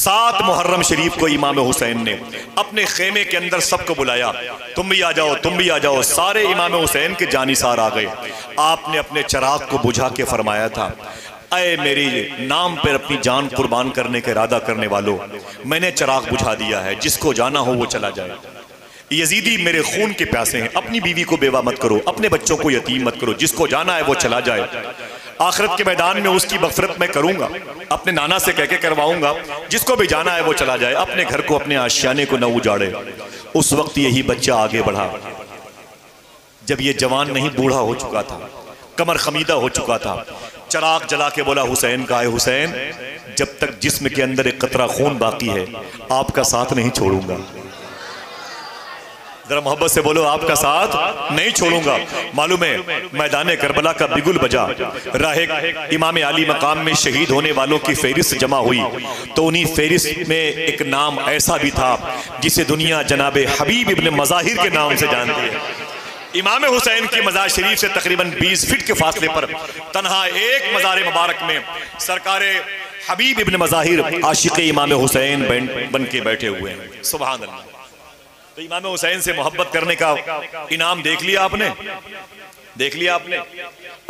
7 मुहर्रम शरीफ को इमाम हुसैन ने अपने खेमे के अंदर सबको बुलाया, तुम भी आ जाओ, तुम भी आ जाओ। सारे इमाम हुसैन के जानिसार आ गए। आपने अपने चराग को बुझा के फरमाया था, अय मेरे नाम पर अपनी जान कुर्बान करने का इरादा करने वालों, मैंने चराग बुझा दिया है, जिसको जाना हो वो चला जाए। यजीदी मेरे खून के प्यासे हैं, अपनी बीवी को बेवा मत करो, अपने बच्चों को यतीम मत करो, जिसको जाना है वो चला जाए। आखिरत के मैदान में उसकी मग़फ़िरत मैं करूंगा, अपने नाना से कह के करवाऊंगा, जिसको भी जाना है वो चला जाए, अपने घर को अपने आशियाने को न उजाड़े। उस वक्त यही बच्चा आगे बढ़ा, जब ये जवान नहीं बूढ़ा हो चुका था, कमर खमीदा हो चुका था। चराग जला के बोला हुसैन का, है हुसैन, जब तक जिस्म के अंदर एक कतरा खून बाकी है आपका साथ नहीं छोड़ूंगा। जरा मोहब्बत से बोलो, आपका साथ नहीं छोड़ूंगा। मालूम है मैदान करबला का बिगुल बजा, राह इमाम अली मकाम में शहीद होने वालों की फेरिस्त जमा हुई, तो उन्हीं फेरिस्त में एक नाम ऐसा भी था जिसे दुनिया जनाबे हबीब इब्न मज़ाहिर के नाम से जानती है। इमाम हुसैन की मज़ार शरीफ से तकरीबन 20 फीट के फासले पर तन्हा एक मज़ार मुबारक में सरकारे हबीब इब्न मज़ाहिर आशिक़ इमाम हुसैन बन के बैठे हुए हैं। सुभान अल्लाह। तो इमाम हुसैन से मोहब्बत करने का इनाम देख लिया आपने, देख लिया आपने।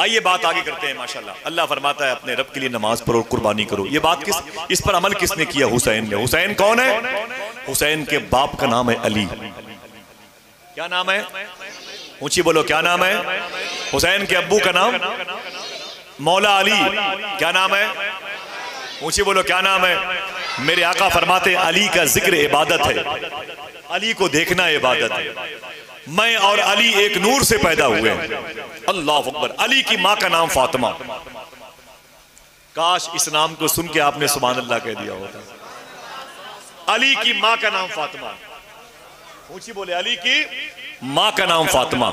आइए बात आगे करते हैं। माशाल्लाह अल्लाह फरमाता है, अपने रब के लिए नमाज पढ़ो और कुर्बानी करो। ये बात इस पर अमल किसने किया? हुसैन ने। हुसैन कौन है? हुसैन के बाप का नाम है अली। क्या नाम है? ऊंची बोलो, क्या नाम है? हुसैन के अब्बू का नाम मौला अली। क्या नाम है? ऊंची बोलो, क्या नाम है? मेरे आका फरमाते अली का जिक्र इबादत है, अली को देखना इबादत है। मैं और अली एक नूर से पैदा हुए हैं। अल्लाह अकबर। अली की माँ का नाम फातिमा। काश इस नाम को सुन के आपने सुभान अल्लाह कह दिया होता। अली की माँ का नाम फातिमा। ऊंची बोले, अली की माँ का नाम फातिमा,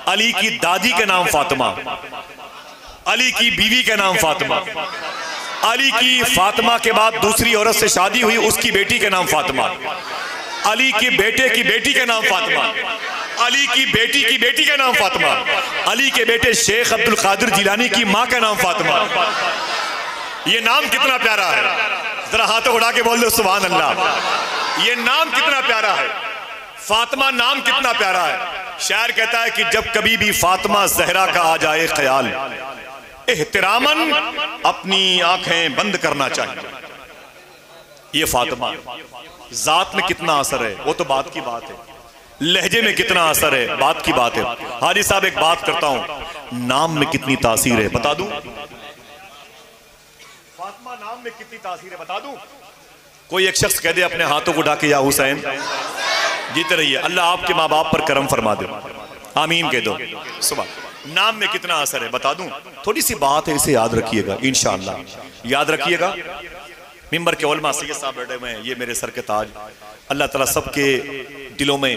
अली की दादी का नाम फातिमा, अली की बीवी का नाम फातिमा, अली की फातिमा के बाद दूसरी औरत से शादी हुई, उसकी बेटी का नाम फातिमा, अली के बेटे की बेटी का नाम फातिमा, अली की बेटी का नाम फातिमा, अली के बेटे शेख अब्दुल कादिर जिलानी की माँ का नाम फातिमा। ये नाम कितना प्यारा है, जरा हाथों उड़ा के बोल दो सुभान अल्लाह। ये नाम कितना प्यारा है, फातिमा नाम कितना प्यारा है। शायर कहता है कि जब कभी भी फातिमा जहरा का आ जाए ख्याल, एहतरामन अपनी आंखें बंद करना चाहिए। ये फातिमा जात में कितना असर है वो तो बात की बात है, लहजे में कितना असर है बात की बात है। हाजी साहब एक बात करता हूं, नाम में कितनी तासीर है बता दूं? फातिमा नाम में कितनी तासीर है बता दूं? कोई एक शख्स कह दे अपने हाथों को ढाके, या हुसैन जीते रहिए, अल्लाह आपके माँ बाप पर करम फरमा दे, आमीन कह दो। सुबह नाम में कितना असर है बता दूं? थोड़ी सी बात है, इसे याद रखिएगा, इंशाअल्लाह याद रखिएगा। मिंबर के उलमा सैयद साहब बैठे हुए हैं, ये मेरे सर के ताज। अल्लाह ताला सबके दिलों में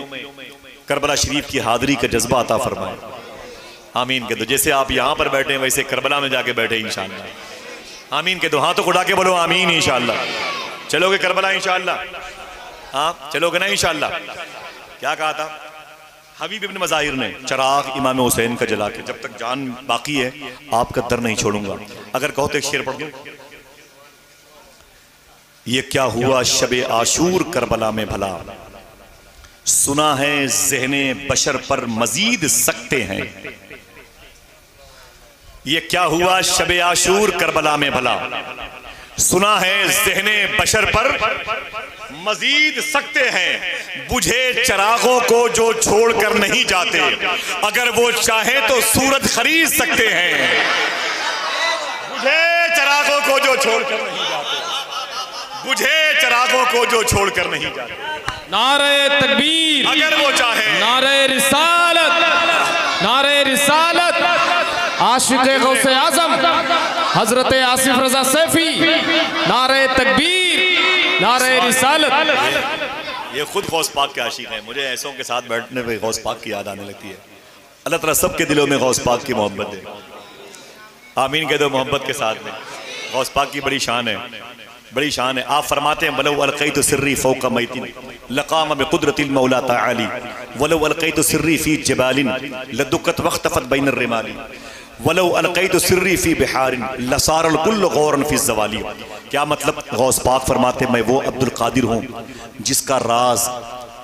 करबला शरीफ की हाजिरी का जज्बा अता फरमाए, आमीन कह दो। जैसे आप यहाँ पर बैठे हैं वैसे करबला में जाके बैठे इंशाअल्लाह, आमीन कह दो। हाथों को उठा के बोलो आमीन इंशाअल्लाह। चलोगे करबला इंशाअल्लाह? हाँ चलोगे ना इंशाअल्लाह? क्या कहा था हबीब इब्न मज़ाहिर ने? चराग इमाम हुसैन का जला के जब तक जान बाकी है आपका दर नहीं छोड़ूंगा। अगर कहो तो एक शेर पढ़ दूं। ये क्या हुआ शबे आशूर करबला में भला, सुना है ज़हने बशर पर मजीद सकते हैं। ये क्या हुआ शबे आशूर करबला में भला, सुना है ज़हने बशर पर मजीद सकते हैं। बुझे चरागों को जो छोड़कर नहीं जाते, अगर वो चाहे तो सूरज खरीद सकते हैं। बुझे चरागों को जो छोड़कर नहीं जाते, बुझे चरागों को जो छोड़कर नहीं जाते। नारे तकबीर अगर वो चाहे, नारे रिसालत, नारे रिसालत। आशिक़े गौसे आज़म हजरत आसिफ रजा सैफी, नारे तकबीर, नारे रिसालत। ये खुद गौस पाक के आशिक हैं। मुझे ऐसों के साथ बैठने पे गौस पाक की याद आने लगती है। अल्लाह ताला सबके दिलों में गौस पाक की मोहब्बत दे, आमीन कह दो। मोहब्बत के साथ में गौस पाक की बड़ी शान है, बड़ी शान है। आप फरमाते हैं वलो अलक़ैतु सिर्री फ़ौक़ मैतिन लक़ाम बिक़ुद्रतिल मौला तआली वलो अलक़ैतु सिर्री फ़ी जिबालिन लदुक़्क़त वख़्तफ़त बैन अर्रिमाली। वलो अलक़ैतु सिर्री फी बिहारिन लसारल कुल्लु गौरन फी ज़वाली। क्या मतलब? गौस पाक फरमाते मैं वो अब्दुल कादिर हूँ जिसका राज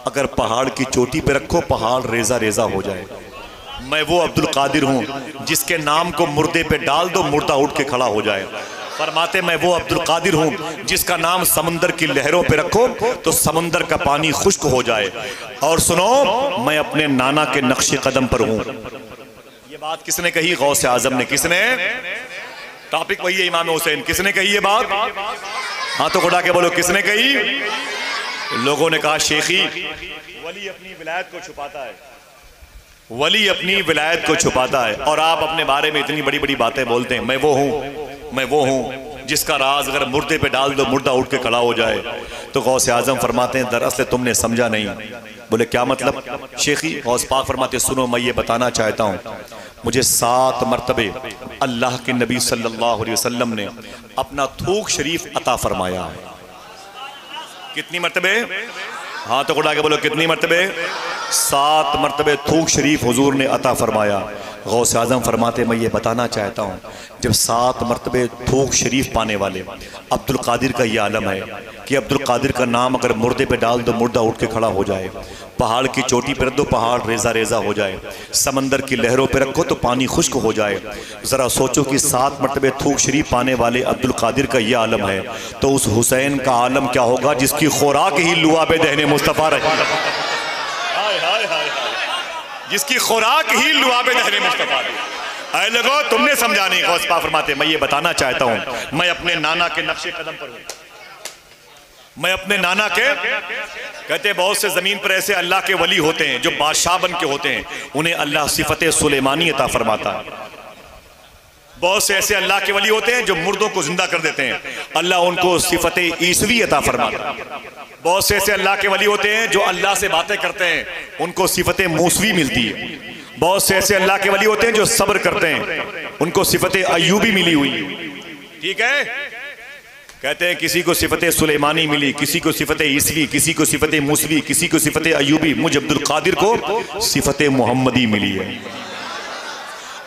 अगर पहाड़ की चोटी पे रखो पहाड़ रेजा रेजा हो जाए। मैं वो अब्दुल कादिर हूँ जिसके नाम को मुर्दे पे डाल दो मुर्दा उठ के खड़ा हो जाए। फरमाते मैं वो अब्दुल कादिर हूँ जिसका नाम समंदर की लहरों पे रखो तो समंदर का पानी खुश्क हो जाए। और सुनो, मैं अपने नाना के नक्शे कदम पर हूँ। ये बात किसने कही? गौसे आजम ने। किसने? टॉपिक वही है, इमाम हुसैन। किसने कही ये बात? हाथों को उठा के बोलो, किसने कही? लोगों ने कहा शेखी, वली अपनी विलायत को छुपाता है, वली अपनी विलायत को छुपाता है, और आप अपने बारे में इतनी बड़ी बड़ी बातें बोलते हैं। मैं वो हूँ, मैं वो हूँ जिसका राज अगर मुर्दे पे डाल दो मुर्दा उठ के खड़ा हो जाए। तो गौसे आजम फरमाते हैं दरअसल तुमने समझा नहीं। बोले क्या मतलब? शेखी, गौस पाक फरमाते सुनो, मैं ये बताना चाहता हूँ, मुझे 7 मरतबे अल्लाह के नबी सल्लल्लाहु अलैहि वसल्लम ने अपना थूक शरीफ अता फरमाया है। कितनी मरतबे? हाँ तो उठा के बोलो, कितनी मरतबे? 7 मरतबे थूक शरीफ हुजूर ने अता फरमाया। गौसे आज़म फरमाते मैं ये बताना चाहता हूँ, जब 7 मरतबे थूक शरीफ पाने वाले अब्दुल कादिर का ये आलम है कि अब्दुल कादिर का नाम अगर मुर्दे पे डाल दो मुर्दा उठ के खड़ा हो जाए, पहाड़ की चोटी पर रख दो पहाड़ रेजा रेजा हो जाए, समंदर की लहरों पे रखो तो पानी खुश्क हो जाए। ज़रा सोचो कि 7 मरतबे थूक शरीफ पाने वाले अब्दुल कादिर का ये आलम है, तो उस हुसैन का आलम क्या होगा जिसकी खुराक ही लुआबे दहने मुस्तफ़ा रही, जिसकी खुराक ही लुआबे दहने मुस्तफ़ा रही। ऐ लोगों, तुमने समझा नहीं। गौस पाक फरमाते मैं ये बताना चाहता हूँ, मैं अपने नाना के नक्शे कदम पर हूँ। मैं अपने नाना के, कहते बहुत से जमीन पर ऐसे अल्लाह के वली होते हैं जो बादशाह बन के होते हैं, उन्हें अल्लाह सिफते सुलेमानी अता फरमाता है। बहुत से ऐसे अल्लाह के वली होते हैं जो मुर्दों को जिंदा कर देते हैं, अल्लाह उनको सिफते ईसवी अता फरमाता है। बहुत से ऐसे अल्लाह के वली होते हैं जो अल्लाह से बातें करते हैं, उनको सिफते मूसवी मिलती है। बहुत से ऐसे अल्लाह के वली होते हैं जो सब्र करते हैं, उनको सिफते अय्यूबी मिली हुई। ठीक है, कहते हैं किसी को सिफते सुलेमानी मिली, किसी को सिफते ईसवी, किसी को सिफते मूसवी, किसी को सिफते अय्यूबी, मुझे अब्दुल कादिर को सिफते मोहम्मदी मिली है।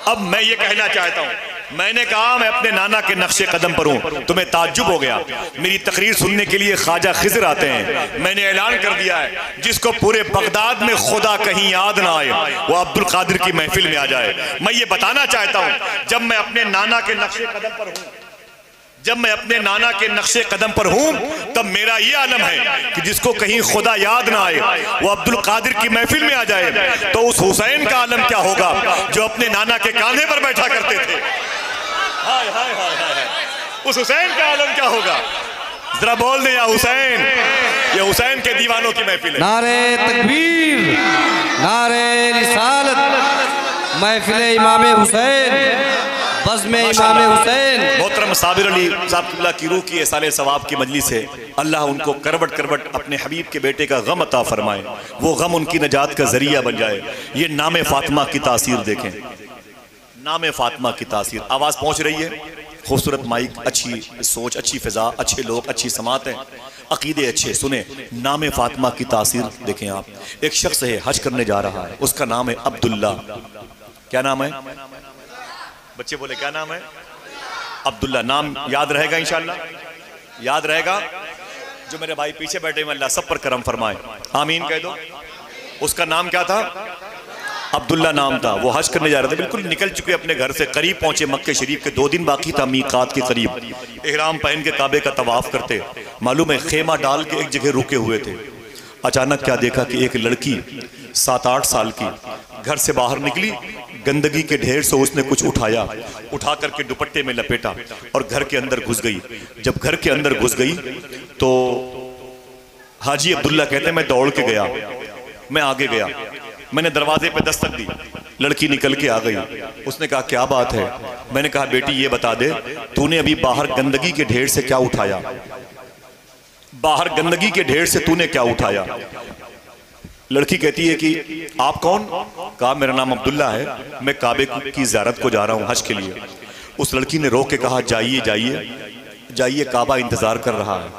अब मैं ये कहना चाहता हूं, मैंने कहा मैं अपने नाना के नक्शे कदम पर हूं। तुम्हें ताज्जुब हो गया, मेरी तकरीर सुनने के लिए ख्वाजा खिज़र आते हैं। मैंने ऐलान कर दिया है जिसको पूरे बगदाद में खुदा कहीं याद ना आए वो अब्दुल कादिर की महफिल में आ जाए। मैं ये बताना चाहता हूं, जब मैं अपने नाना के नक्शे कदम पर हूं, जब मैं अपने नाना के नक्शे कदम पर हूं, तब मेरा ये आलम है कि जिसको कहीं खुदा याद ना आए वो अब्दुल कादिर की महफिल में आ जाए। तो उस हुसैन का आलम क्या होगा जो अपने नाना के कांधे पर बैठा करते थे? हाय हाय हाय हाय, उस हुसैन का आलम क्या होगा? जरा बोल दे या हुसैन। ये हुसैन के दीवानों की महफिल है। नारे तकबीर, नारे रिसालत, महफिल इमाम हुसैन, बज़्म में इमाम हुसैन। मोहतरम साबिर अली साहब की रूह की साले सवाब की मजलिस है, अल्लाह उनको करवट करवट अपने हबीब के बेटे का गम अता फरमाए, वो गम उनकी नजात का जरिया बन जाए। ये नाम फातिमा की तासीर देखें, नाम फातिमा की तासीर। आवाज़ पहुँच रही है, खूबसूरत माइक, अच्छी सोच, अच्छी फिजा, अच्छे लोग, अच्छी समात है, अकीदे अच्छे। सुने, नाम फातिमा की तासीर देखें आप। एक शख्स है हज करने जा रहा है, उसका नाम है अब्दुल्ला। क्या नाम है? बच्चे बोले क्या नाम है? अब्दुल्ला। नाम याद रहेगा इंशाअल्लाह, याद रहेगा। जो मेरे भाई पीछे बैठे हैं अल्लाह सब पर करम फरमाए, आमीन कह दो। उसका नाम क्या था? अब्दुल्ला नाम था। वो हज करने जा रहे थे, बिल्कुल निकल चुके अपने घर से, करीब पहुंचे मक्के शरीफ के, 2 दिन बाकी था मीकात के करीब। इहराम पहन के काबे का तवाफ करते, मालूम है खेमा डाल के एक जगह रुके हुए थे। अचानक क्या देखा कि एक लड़की 7-8 साल की घर से बाहर निकली, गंदगी के ढेर से उसने कुछ उठाया, उठा करके दुपट्टे में लपेटा और घर के अंदर घुस गई। जब घर के अंदर घुस गई तो हाजी अब्दुल्ला कहते हैं मैं दौड़ के गया, मैं आगे गया, मैंने दरवाजे पे दस्तक दी, लड़की निकल के आ गई। उसने कहा क्या बात है? मैंने कहा बेटी ये बता दे, तूने अभी बाहर गंदगी के ढेर से क्या उठाया? बाहर गंदगी के ढेर से तूने क्या उठाया? लड़की कहती है कि आप कौन? कहा मेरा नाम अब्दुल्ला है, मैं काबे की ज़ियारत को जा रहा हूँ हज के लिए। उस लड़की ने रोक के कहा जाइए जाइए जाइए, काबा इंतजार कर रहा है।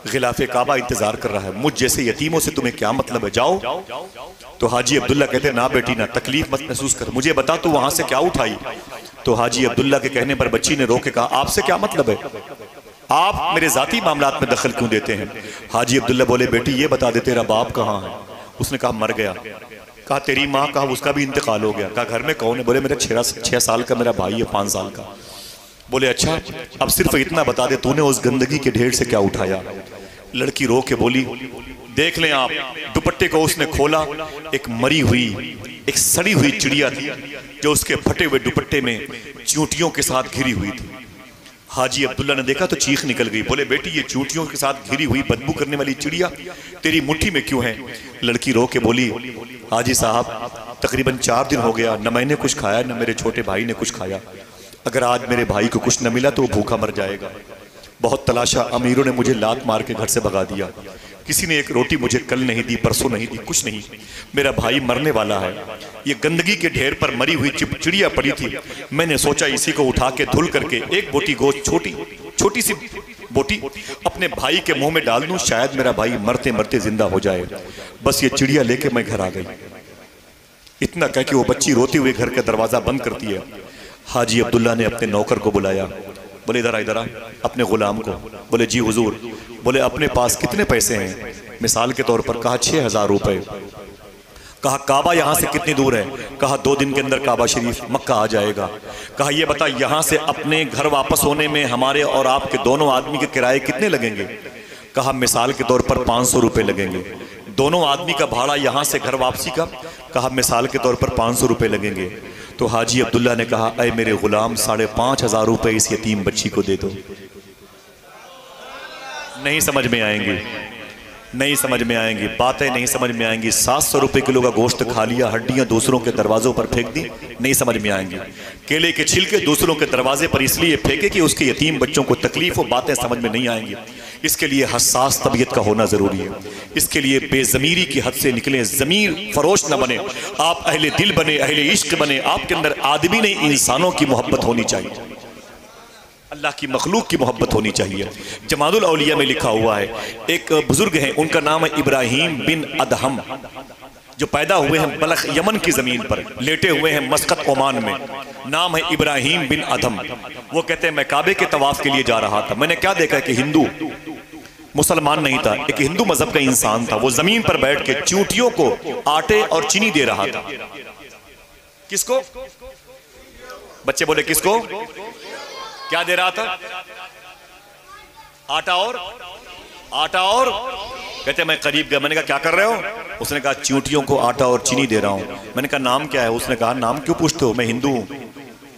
गिलाफे काबा इंतजार कर रहा है, मुझ जैसे यतीमों से तुम्हें क्या मतलब है, जाओ। तो हाजी अब्दुल्ला कहते ना बेटी ना, तकलीफ मत महसूस कर, मुझे बता तू वहां से क्या उठाई। तो हाजी अब्दुल्ला के कहने पर बच्ची ने रो के कहा आपसे क्या मतलब है, आप मेरे जाती मामलात में दखल क्यों देते हैं। हाजी अब्दुल्ला बोले बेटी ये बता दे तेरा बाप कहाँ है। उसने कहा मर गया। कहा तेरी माँ, कहा उसका भी इंतकाल हो गया। कहा घर में कौन है। बोले मेरा 6 साल का मेरा भाई है, 5 साल का। बोले अच्छा अब सिर्फ इतना बता दे तूने उस गंदगी के ढेर से क्या उठाया। लड़की रो के बोली देख लें आप, दुपट्टे को उसने खोला, एक मरी हुई एक सड़ी हुई चिड़िया थी जो उसके फटे हुए दुपट्टे में चींटियों के साथ घिरी हुई थी। हाजी अब्दुल्ला ने देखा तो चीख निकल गई। बोले बेटी ये चींटियों के साथ घिरी हुई बदबू करने वाली चिड़िया तेरी मुट्ठी में क्यों है। लड़की रो के बोली हाजी साहब तकरीबन 4 दिन हो गया, न मैंने कुछ खाया न मेरे छोटे भाई ने कुछ खाया। अगर आज मेरे भाई को कुछ न मिला तो वो भूखा मर जाएगा। बहुत तलाशा, अमीरों ने मुझे लात मार के घर से भगा दिया, किसी ने एक रोटी मुझे कल नहीं दी, परसों नहीं दी, कुछ नहीं। मेरा भाई मरने वाला है। ये गंदगी के ढेर पर मरी हुई चिड़िया पड़ी थी, मैंने सोचा इसी को उठा के धुल करके एक बोटी गोश्त, छोटी सी बोटी अपने भाई के मुंह में डाल दूं, शायद मेरा भाई मरते मरते जिंदा हो जाए। बस ये चिड़िया लेके मैं घर आ गई। इतना कह के वो बच्ची रोती हुई घर का दरवाजा बंद करती है। हाजी अब्दुल्ला ने अपने नौकर को बुलाया। बोले इधर आ अपने गुलाम को। बोले जी हुजूर। बोले अपने पास कितने पैसे हैं। मिसाल के तौर पर कहा 6000 रुपए। कहा काबा यहाँ से कितनी दूर है। कहा 2 दिन के अंदर काबा शरीफ मक्का आ जाएगा। कहा ये बता यहाँ से अपने घर वापस होने में हमारे और आपके दोनों आदमी के किराए कितने लगेंगे। कहा मिसाल के तौर पर 500 रुपए लगेंगे। दोनों आदमी का भाड़ा यहाँ से घर वापसी का। कहा मिसाल के तौर पर 500 रुपए लगेंगे। तो हाजी अब्दुल्ला ने कहा ऐ मेरे गुलाम 5500 रुपए इस यतीम बच्ची को दे दो। नहीं समझ में आएंगी, नहीं समझ में आएंगी, बातें नहीं समझ में आएंगी। 700 रुपए किलो का गोश्त खा लिया, हड्डियां दूसरों के दरवाजों पर फेंक दी, नहीं समझ में आएंगी। केले के छिलके दूसरों के दरवाजे पर इसलिए फेंके कि उसके यतीम बच्चों को तकलीफ हो, बातें समझ में नहीं आएंगी। इसके लिए हसास तबीयत का होना जरूरी है। इसके लिए बेजमीरी की हद से निकले, जमीर फरोश न बने, आप अहले दिल बने, अहले इश्क बने। आपके अंदर आदमी नहीं इंसानों की मोहब्बत होनी चाहिए, अल्लाह की मखलूक की मोहब्बत होनी चाहिए। जमादुल औलिया में लिखा हुआ है, एक बुजुर्ग हैं, उनका नाम है इब्राहिम बिन अदहम, जो पैदा हुए हैं बलख यमन की जमीन पर, लेटे हुए हैं मस्कत ओमान में। नाम है इब्राहिम बिन अदहम। वो कहते हैं मैं काबे के तवाफ के लिए जा रहा था, मैंने क्या देखा कि हिंदू, मुसलमान नहीं था, एक हिंदू मजहब का इंसान था, वो जमीन पर बैठ के चींटियों को आटे और चीनी दे रहा था। किसको? बच्चे बोले किसको? क्या दे रहा था? आटा और कहते मैं करीब गया, मैंने कहा क्या कर रहे हो। उसने कहा चींटियों को आटा और चीनी दे रहा हूं। मैंने कहा नाम क्या है। उसने कहा नाम क्यों पूछते हो, मैं हिंदू हूं।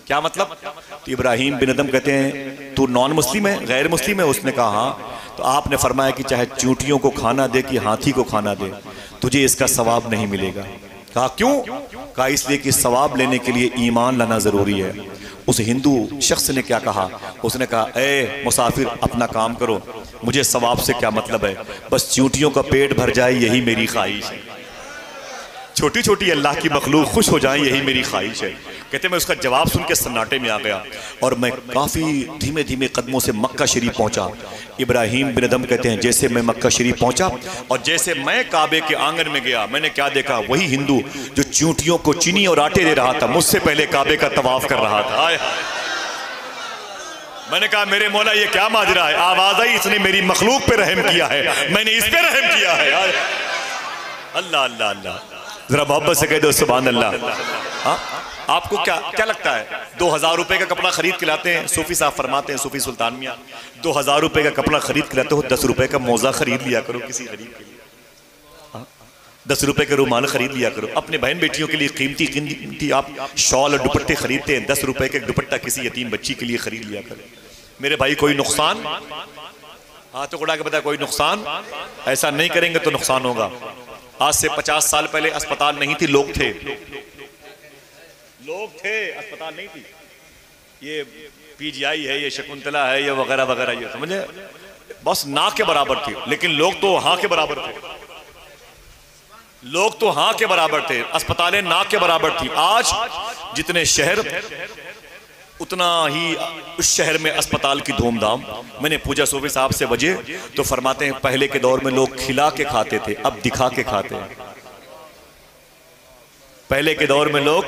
क्या मतलब? तो इब्राहिम बिन अदम कहते हैं तू नॉन मुस्लिम है, गैर मुस्लिम है। उसने कहा हाँ। तो आपने फरमाया कि चाहे चींटियों को खाना दे कि हाथी को खाना दे, तुझे इसका सवाब नहीं मिलेगा। कहा क्यों? कहा इसलिए कि सवाब लेने के लिए ईमान लाना जरूरी है। उस हिंदू शख्स ने क्या कहा? उसने कहा ए मुसाफिर अपना काम करो, मुझे सवाब से क्या मतलब है, बस चींटियों का पेट भर जाए यही मेरी ख्वाहिश है, छोटी छोटी अल्लाह की मखलूक खुश हो जाए यही मेरी ख्वाहिश है। कहते मैं उसका जवाब सुन के सन्नाटे में आ गया और मैं काफ़ी धीमे धीमे कदमों से मक्का शरीफ पहुंचा। इब्राहिम बिन अदम कहते हैं जैसे मैं मक्का शरीफ पहुंचा और जैसे मैं काबे के आंगन में गया, मैंने क्या देखा, वही हिंदू जो चींटियों को चीनी और आटे दे रहा था, मुझसे पहले काबे का तवाफ कर रहा था। मैंने कहा मेरे मौला ये क्या माजरा है। आवाज आई इसने मेरी मखलूक पे रहम किया है, मैंने इस पे रहम किया है। अल्लाह अल्लाह अल्लाह, जरा मोहब्बत से कह दो सुभान अल्लाह। हाँ आपको क्या क्या लगता है 2000 रुपए का कपड़ा खरीद के लाते हैं, सूफी साहब फरमाते हैं, सूफी सुल्तान मियां 2000 रुपए का कपड़ा खरीद के लाते हो, 10 रुपए का मोजा खरीद लिया करो किसी गरीब के लिए, 10 रुपए का रुमाल खरीद लिया करो। अपने बहन बेटियों के लिए कीमती कीमती आप शॉल और दुपट्टे खरीदते हैं, 10 रुपए का दुपट्टा किसी यतीम बच्ची के लिए खरीद लिया करो। मेरे भाई कोई नुकसान, हाथ उड़ा के बता कोई नुकसान, ऐसा नहीं करेंगे तो नुकसान होगा। आज से 50 साल पहले अस्पताल नहीं थी, लोग थे, अस्पताल नहीं थी। ये पीजीआई है, ये शकुंतला है, ये वगैरह वगैरह, ये समझे, बस ना के बराबर थी, लेकिन लोग तो हाँ के बराबर थे, लोग तो हाँ के बराबर थे, अस्पतालें ना के बराबर थी। आज जितने शहर उतना ही उस शहर में अस्पताल की धूमधाम। मैंने पूछा सूफी साहब से वजह, तो फरमाते हैं पहले के दौर में लोग खिला के खाते थे, अब दिखा के खाते हैं। पहले के दौर में लोग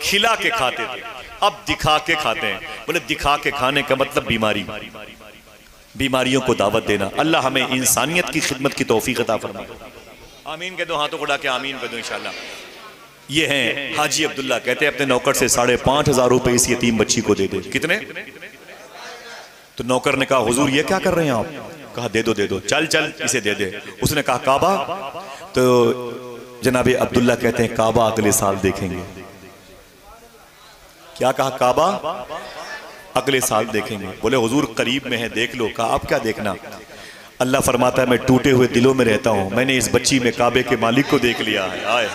खिला के खाते थे, अब दिखा के खाते हैं। बोले दिखा के खाने का मतलब बीमारी, बीमारियों को दावत देना। अल्लाह हमें इंसानियत की खिदमत की तौफीक अता फरमाए। आमीन कह दो, हाथों को उठा के आमीन कह दो इंशाल्लाह। ये हैं हाजी अब्दुल्ला, कहते हैं अपने नौकर से 5,500 रुपए इस यतीम बच्ची को दे दे। कितने? तो नौकर ने कहा हुजूर ये क्या कर रहे हैं आप? कहा दे दो दे दो, चल चल इसे दे दे। उसने कहा काबा? तो जनाबे अब्दुल्ला कहते हैं काबा अगले साल देखेंगे। क्या कहा? काबा अगले साल देखेंगे। बोले हुजूर करीब में है, देख लो। कहा आप क्या देखना? अल्लाह फरमाता है मैं टूटे हुए दिलों में रहता हूं, मैंने इस बच्ची में काबे के मालिक को देख लिया है। आए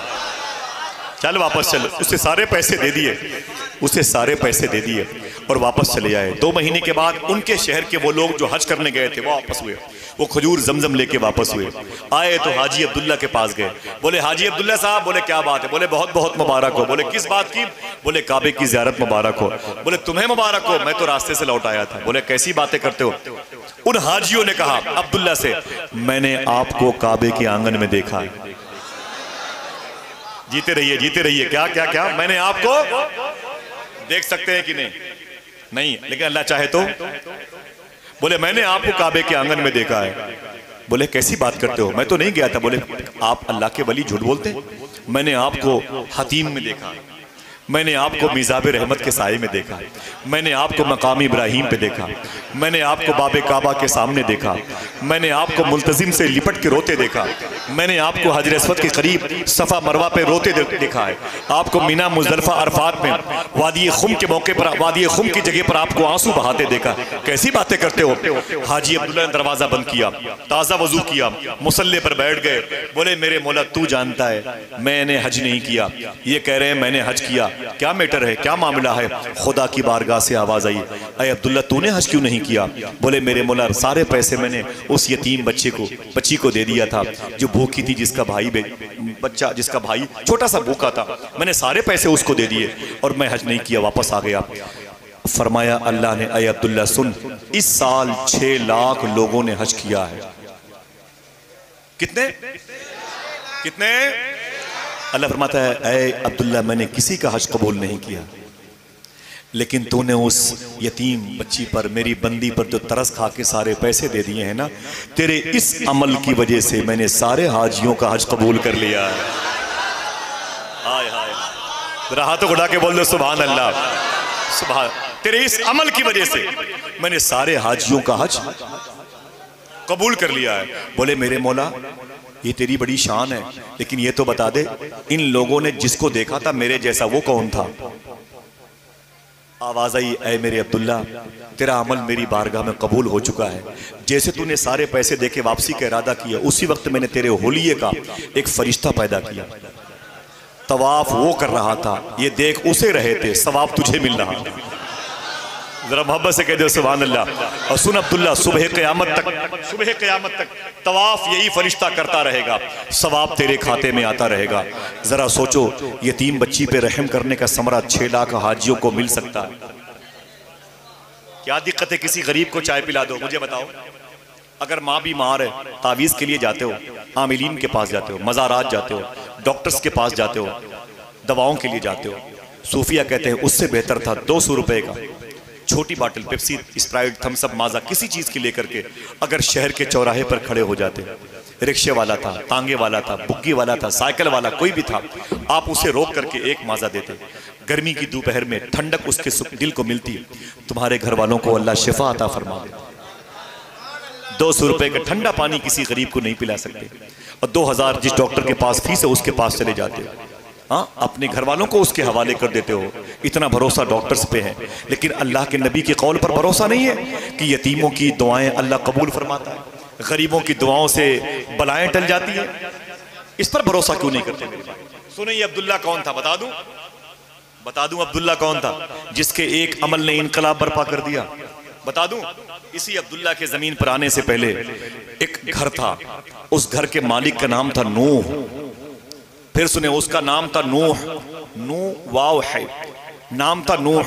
चल वापस चल। उसे सारे पैसे दे दिए, उसे सारे पैसे दे दिए और वापस चले आए। 2 महीने के बाद उनके शहर के वो लोग जो हज करने गए थे वो वापस हुए, वो खजूर जमजम लेके वापस हुए। आए तो हाजी अब्दुल्ला के पास गए। बोले हाजी अब्दुल्ला साहब, बोले क्या बात है? बोले बहुत बहुत मुबारक हो। बोले किस बात की? बोले काबे की ज़ियारत मुबारक हो। बोले तुम्हें मुबारक हो, मैं तो रास्ते से लौट आया था। बोले कैसी बातें करते हो? उन हाजियों ने कहा अब्दुल्ला से, मैंने आपको काबे के आंगन में देखा है। जीते रहिए जीते रहिए। क्या क्या क्या? मैंने आपको देख सकते हैं कि नहीं? नहीं, लेकिन अल्लाह चाहे तो। बोले मैंने आपको काबे के आंगन में देखा है। बोले कैसी बात करते हो? मैं तो नहीं गया था। बोले आप अल्लाह के वली झूठ बोलते? मैंने आपको हतीम में देखा, मैंने आपको मिजाब रहमत के साये में देखा, मैंने आपको मकाम इब्राहिम पे देखा, मैंने आपको बाबे काबा के सामने देखा, मैंने आपको मुल्तजिम से लिपट के रोते देखा, मैंने आपको हजर अस्वद के करीब सफ़ा मरवा पे रोते देखा है, आपको मीना मुज़दलिफ़ा अरफात में वादी खुम के मौके पर, वादी खुम की जगह पर आपको आंसू बहाते देखा। कैसी बातें करते हो? हाजी अब्दुल्ला ने दरवाज़ा बंद किया, ताज़ा वजू किया, मुसल्ले पर बैठ गए। बोले मेरे मौला तू जानता है मैंने हज नहीं किया, ये कह रहे हैं मैंने हज किया, क्या मैटर है, क्या मामला है? खुदा की बारगाह से आवाज आई, अरे अब्दुल्ला तूने हज क्यों नहीं किया? बोले मेरे मौला सारे पैसे मैंने उस यतीम बच्ची को दे दिया था जो भूखी थी, जिसका भाई छोटा सा भूखा था, मैंने सारे पैसे उसको दे दिए और मैं हज नहीं किया, वापस आ गया। फरमाया अल्लाह ने, अय अब्दुल्ला सुन, इस साल 6 लाख लोगों ने हज किया है। कितने? अल्लाह फरमाता है, ऐ अब्दुल्ला मैंने किसी का हज कबूल नहीं किया, लेकिन तूने उस यतीम बच्ची पर, मेरी बंदी पर जो तरस खा के सारे पैसे दे दिए हैं ना, तेरे इस अमल की वजह से मैंने सारे हाजियों का हज कबूल कर लिया है। हाय हाय, जरा हाथों को उठा के बोल दो सुभान अल्लाह। सुभान, तेरे इस अमल की वजह से मैंने सारे हाजियों का हज कबूल कर लिया है। बोले मेरे मौला ये तेरी बड़ी शान है, लेकिन ये तो बता दे इन लोगों ने जिसको देखा था मेरे जैसा वो कौन था? आवाज आई, ऐ मेरे अब्दुल्ला तेरा अमल मेरी बारगाह में कबूल हो चुका है। जैसे तूने सारे पैसे देके वापसी का इरादा किया, उसी वक्त मैंने तेरे होलिये का एक फरिश्ता पैदा किया, तवाफ वो कर रहा था, ये देख उसे रहे थे, सवाब तुझे मिल रहा था। जरा मोहब्बत से कह दो सुभान अल्लाह। और सुन अब्दुल्ला, सुबह क़यामत तक तवाफ यही फरिश्ता करता रहेगा, सवाब तेरे खाते में आता रहेगा। जरा सोचो, यतीम बच्ची पे रहम करने का समरा 6 लाख हाजियों को मिल सकता है। क्या दिक्कत है किसी गरीब को चाय पिला दो? मुझे बताओ, अगर माँ बीमार है, तावीज़ के लिए जाते हो, आमिलीन के पास जाते हो, मज़ारात जाते हो, डॉक्टर्स के पास जाते हो, दवाओं के लिए जाते हो। सूफिया कहते हैं उससे बेहतर था 200 रुपए का छोटी bottle Pepsi, Sprite, Thums Up, Maaza, किसी चीज की लेकर के अगर शहर के चौराहे पर खड़े हो जाते, रिक्शे वाला था, तांगे वाला था, बुग्गी वाला था, साइकिल वाला कोई भी था, आप उसे रोक करके एक माजा देते, गर्मी की दोपहर में ठंडक उसके दिल को मिलती, तुम्हारे घर वालों को अल्लाह शिफा अता फरमा दे। 200 रुपए का ठंडा पानी किसी गरीब को नहीं पिला सकते, और 2000 जिस डॉक्टर के पास फीस है उसके पास चले जाते हो, हाँ, अपने घर वालों को उसके हवाले कर देते हो। इतना भरोसा डॉक्टर्स पे है, लेकिन अल्लाह के नबी के कौल पर भरोसा नहीं है कि यतीमों की दुआएं अल्लाह कबूल फरमाता है, गरीबों की दुआओं से बलाएं टल जाती है, इस पर भरोसा क्यों नहीं करते? सुने ये अब्दुल्ला कौन था? बता दूं अब्दुल्ला कौन था जिसके एक अमल ने इनकलाब बर्पा कर दिया? बता दूं, इसी अब्दुल्ला के जमीन पर आने से पहले एक घर था, उस घर के मालिक का नाम था नूह। फिर सुने, उसका नाम था नूह, नू वाव है, नाम था नूह।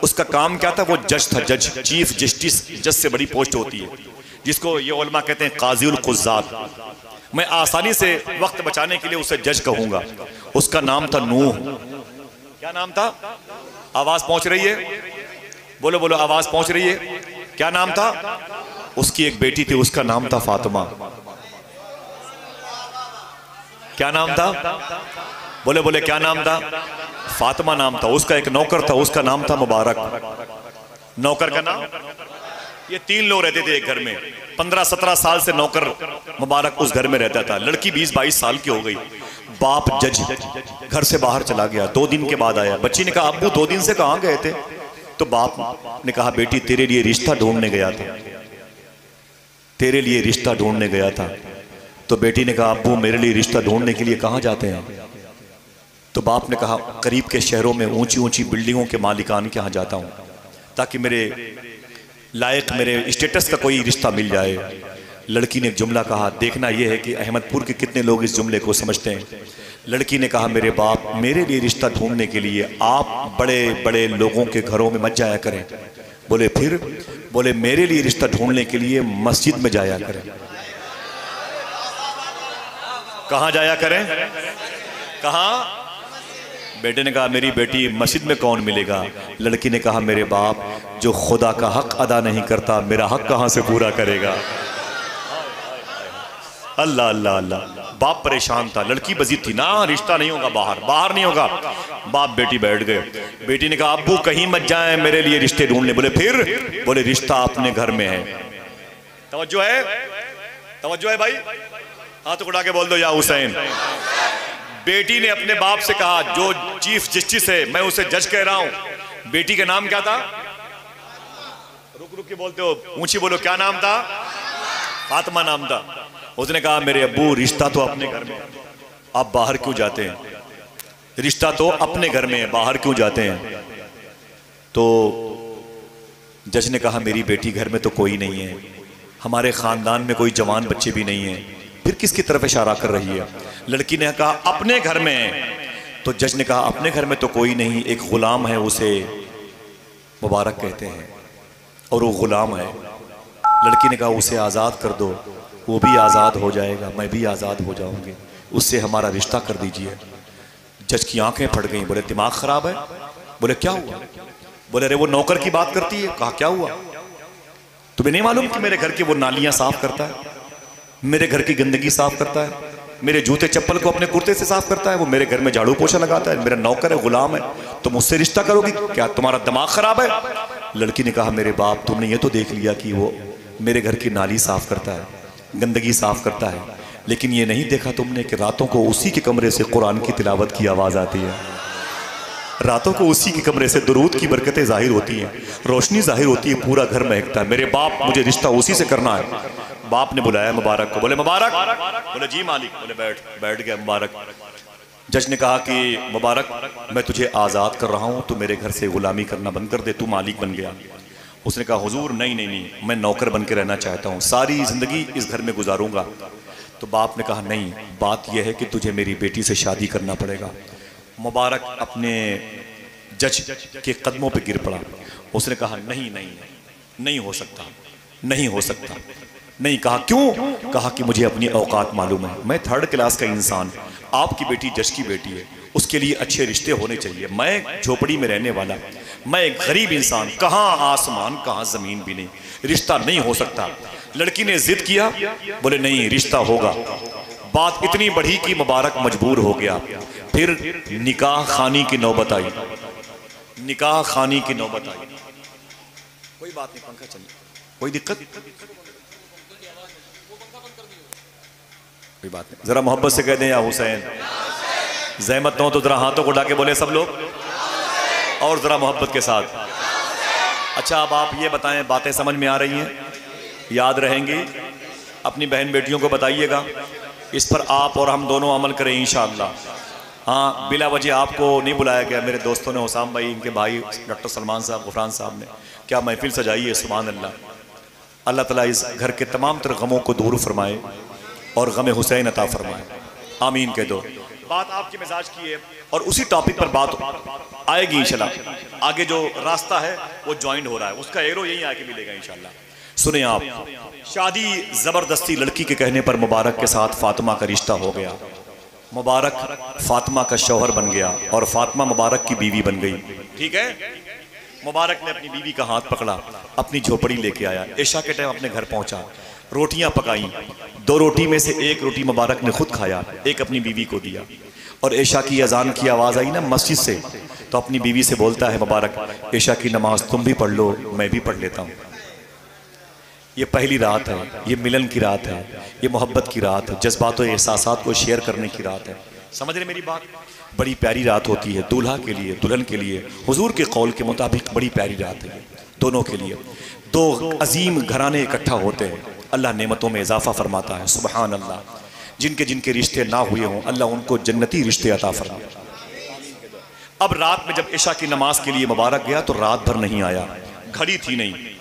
उसका काम क्या था? वो जज था, जज, चीफ जस्टिस, जज से बड़ी पोस्ट होती है, जिसको ये उलमा कहते हैं काज़ी उल कुज़्ज़ात। मैं आसानी से वक्त बचाने के लिए उसे जज कहूंगा। उसका नाम था नूह। क्या नाम था? आवाज पहुंच रही है? बोलो बोलो, आवाज पहुंच रही है? क्या नाम था? उसकी एक बेटी थी, उसका नाम था फातिमा। क्या नाम था? बोले बोले, क्या नाम था? फातिमा नाम था। उसका एक नौकर था, उसका नाम था मुबारक। नौकर का नाम? ये 3 लोग रहते थे एक घर में। 15-17 साल से नौकर मुबारक उस घर में रहता था। लड़की 20-22 साल की हो गई। बाप जज घर से बाहर चला गया, 2 दिन के बाद आया। बच्ची ने कहा, अब्बू 2 दिन से कहां गए थे? तो बाप ने कहा, बेटी तेरे लिए रिश्ता ढूंढने गया था, तेरे लिए रिश्ता ढूंढने गया था। तो बेटी ने कहा, अब्बू मेरे लिए रिश्ता ढूंढने के लिए कहां जाते हैं? तो बाप ने कहा, करीब के शहरों में ऊंची ऊंची बिल्डिंगों के मालिकान के यहाँ जाता हूँ, ताकि मेरे लायक, मेरे स्टेटस का कोई रिश्ता मिल जाए। लड़की ने एक जुमला कहा, देखना यह है कि अहमदपुर के कितने लोग इस जुमले को समझते हैं। लड़की ने कहा, मेरे बाप, मेरे लिए रिश्ता ढूंढने के लिए आप बड़े बड़े लोगों के घरों में मत जाया करें। बोले फिर? बोले मेरे लिए रिश्ता ढूंढने के लिए मस्जिद में जाया करें। कहां जाया करें? कहां? बेटे ने कहा, मेरी बेटी, मस्जिद में कौन मिलेगा? लड़की ने कहा, मेरे बाप, जो खुदा का हक अदा नहीं करता, मेरा हक कहां से पूरा करेगा? अल्लाह अल्लाह अल्लाह। बाप परेशान था, लड़की बजीद थी, ना रिश्ता नहीं होगा, बाहर बाहर नहीं होगा। बाप बेटी बैठ गए। बेटी ने कहा, अब्बू कहीं मत जाए, मेरे लिए रिश्ते ढूंढने। बोले फिर? बोले रिश्ता अपने घर में है। तवज्जो है? तवज्जो है भाई? हाथ उठा के बोल दो, या हुसैन। बेटी ने अपने बाप से कहा, जो चीफ जस्टिस है मैं उसे जज कह रहा हूं। बेटी का नाम क्या था? रुक रुक के बोलते हो, ऊंची बोलो, क्या नाम था? फातिमा नाम था। उसने कहा, मेरे अब्बू, रिश्ता तो अपने घर में, आप बाहर क्यों जाते हैं? रिश्ता तो अपने घर में है, बाहर क्यों जाते हैं? तो जज ने कहा, मेरी बेटी, घर में तो कोई नहीं है, हमारे खानदान में कोई जवान बच्चे भी नहीं है, फिर किसकी तरफ इशारा कर रही है? लड़की ने कहा, अपने घर में है। तो जज ने कहा, अपने घर में तो कोई नहीं, एक गुलाम है, उसे मुबारक कहते हैं, और वो गुलाम है। लड़की ने कहा, उसे आज़ाद कर दो, वो भी आज़ाद हो जाएगा, मैं भी आज़ाद हो जाऊंगी, उससे हमारा रिश्ता कर दीजिए। जज की आंखें फट गईं। बोले, दिमाग खराब है? बोले क्या हुआ? बोले, अरे वो नौकर की बात करती है। कहा, क्या हुआ? तुम्हें नहीं मालूम कि मेरे घर की वो नालियां साफ करता है, मेरे घर की गंदगी साफ करता है, मेरे जूते चप्पल को अपने कुर्ते से साफ करता है, वो मेरे घर में झाड़ू पोछा लगाता है, मेरा नौकर है, गुलाम है, तुम मुझसे रिश्ता करोगी? क्या तुम्हारा दिमाग खराब है? लड़की ने कहा, मेरे बाप, तुमने ये तो देख लिया कि वो मेरे घर की नाली साफ करता है, गंदगी साफ करता है, लेकिन ये नहीं देखा तुमने कि रातों को उसी के कमरे से कुरान की तिलावत की आवाज़ आती है, रातों को उसी के कमरे से दुरूद की बरकतें जाहिर होती हैं, रोशनी जाहिर होती है, पूरा घर महकता है। मेरे बाप, मुझे रिश्ता उसी से करना है। बाप ने बुलाया मुबारक को। बोले, मुबारक? बोले, जी मालिक। बोले, बैठ गया मुबारक। जज ने कहा कि मुबारक, मैं तुझे आज़ाद कर रहा हूँ, तू मेरे घर से गुलामी करना बंद कर दे, तू मालिक बन गया। उसने कहा, हुजूर नहीं नहीं नहीं, मैं नौकर बन के रहना चाहता हूँ, सारी ज़िंदगी इस घर में गुजारूंगा। तो बाप ने कहा, नहीं, बात यह है कि तुझे मेरी बेटी से शादी करना पड़ेगा। मुबारक अपने जज के कदमों पे गिर पड़ा। उसने कहा, नहीं नहीं नहीं हो सकता, नहीं हो सकता, नहीं। कहा, क्यों? कहा कि मुझे अपनी औकात मालूम है, मैं 3rd क्लास का इंसान, आपकी बेटी जज की बेटी है, उसके लिए अच्छे रिश्ते होने चाहिए। मैं झोपड़ी में रहने वाला, मैं एक गरीब इंसान, कहाँ आसमान कहाँ जमीन भी नहीं, रिश्ता नहीं हो सकता। लड़की ने जिद किया। बोले, नहीं, रिश्ता होगा। बात इतनी बढ़ी कि मुबारक मजबूर हो गया। फिर निकाह खानी की नौबत आई, निकाह खानी की नौबत आई। कोई बात नहीं, पंखा चलिए, कोई दिक्कत? कोई बात नहीं, जरा मोहब्बत से कह दें, या हुसैन। जहमत हो तो जरा हाथों को उठा के बोले सब लोग, और जरा मोहब्बत के साथ। अच्छा, अब आप ये बताएं, बातें समझ में आ रही हैं, याद रहेंगी? अपनी बहन बेटियों को बताइएगा, इस पर आप और हम दोनों अमल करें इंशाअल्लाह। हाँ, बिला वजह आपको नहीं बुलाया गया। मेरे दोस्तों ने, हुसाम भाई, इनके भाई डॉक्टर सलमान साहब, गुफरान साहब ने क्या महफिल सजाई है, सुभान अल्लाह। अल्लाह ताला इस घर के तमाम तर गमों को दूर फरमाए और गम हुसैन अता फरमाए, आमीन कह दो। बात आपके मिजाज की है और उसी टॉपिक पर बात आएगी इंशाल्लाह। आगे जो रास्ता है वो ज्वाइन हो रहा है, उसका एरो यहीं आके मिलेगा इंशाल्लाह। सुने आप, शादी जबरदस्ती लड़की के कहने पर मुबारक के साथ फातिमा का रिश्ता हो गया। मुबारक फातिमा का शौहर बन गया और फातिमा मुबारक की बीवी बन गई। ठीक है, मुबारक ने अपनी बीवी का हाथ पकड़ा, अपनी झोपड़ी लेके आया, इशा के टाइम अपने घर पहुंचा, रोटियां पकाई। 2 रोटी में से 1 रोटी मुबारक ने खुद खाया, 1 अपनी बीवी को दिया। और इशा की अजान की आवाज़ आई ना मस्जिद से, तो अपनी बीवी से बोलता है मुबारक, इशा की नमाज तुम भी पढ़ लो, मैं भी पढ़ लेता हूँ। ये पहली रात है, ये मिलन की रात है, ये मोहब्बत की रात है, जज्बात और एहसासात को शेयर करने की रात है। समझ रहे मेरी बात? बड़ी प्यारी रात होती है दूल्हा के लिए, दुल्हन के लिए। हुजूर के कौल के मुताबिक बड़ी प्यारी रात है दोनों के लिए। 2 अजीम घराने इकट्ठा होते हैं, अल्लाह नेमतों में इजाफा फरमाता है। सुबहान अल्लाह, जिनके जिनके रिश्ते ना हुए हों अल्लाह उनको जन्नती रिश्ते अता फरमाए। अब रात में जब इशा की नमाज के लिए मुबारक गया तो रात भर नहीं आया, घड़ी थी नहीं।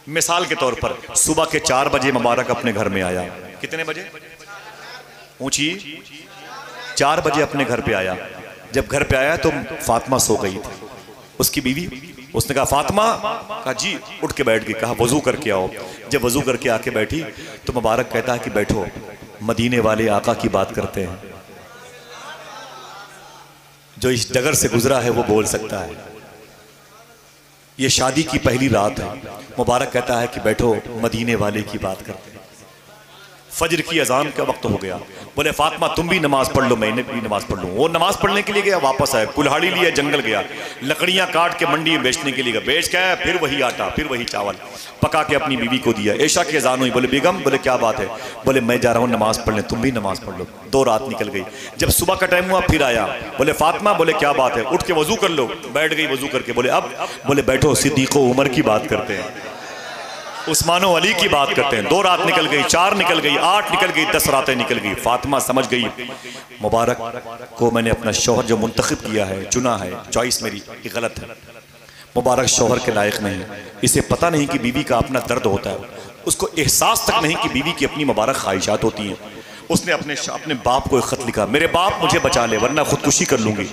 मिसाल के तौर पर सुबह के 4 बजे मुबारक अपने घर में आया। कितने बजे? ऊंची 4 बजे अपने घर पे आया। जब घर पे आया तो फातिमा सो गई थी, उसकी बीवी। उसने कहा फातिमा, कहा जी, उठ के बैठ गई। कहा वजू करके आओ। जब वजू करके आके बैठी तो मुबारक कहता है कि बैठो, मदीने वाले आका की बात करते हैं, जो इस डगर से गुजरा है वो बोल सकता है। ये शादी की पहली रात है। मुबारक कहता है कि बैठो, मदीने वाले की बात करते हैं। फजर की अजान का वक्त हो गया। बोले फातिमा तुम भी नमाज पढ़ लो, मैंने भी नमाज पढ़ लूँ। वो नमाज पढ़ने के लिए गया, वापस आया, कुल्हाड़ी लिया, जंगल गया, लकड़ियां काट के मंडी में बेचने के लिए गया। बेच के आया, फिर वही आटा, फिर वही चावल पका के अपनी बीवी को दिया। ऐशा की अजान हुई। बोले बेगम, बोले क्या बात है? बोले मैं जा रहा हूँ नमाज पढ़ने, तुम भी नमाज पढ़ लो। 2 रात निकल गई। जब सुबह का टाइम हुआ फिर आया। बोले फातिमा, बोले क्या बात है? उठ के वजू कर लो। बैठ गई वजू करके। बोले अब? बोले बैठो, सिद्दीक़ उमर की बात करते हैं, उस्मान अली की बात करते हैं। 2 रात निकल गई, 4 निकल गई, 8 निकल गई, 10 रातें निकल गई। फातिमा समझ गई मुबारक को मैंने अपना शौहर जो मुंतखब किया है, चुना है, चॉइस मेरी गलत है। मुबारक शौहर के लायक नहीं। इसे पता नहीं कि बीवी का अपना दर्द होता है, उसको एहसास तक नहीं कि बीवी की अपनी मुबारक ख्वाहिशात होती हैं। उसने अपने बाप को एक खत लिखा, मेरे बाप मुझे बचा ले वरना खुदकुशी कर लूंगी,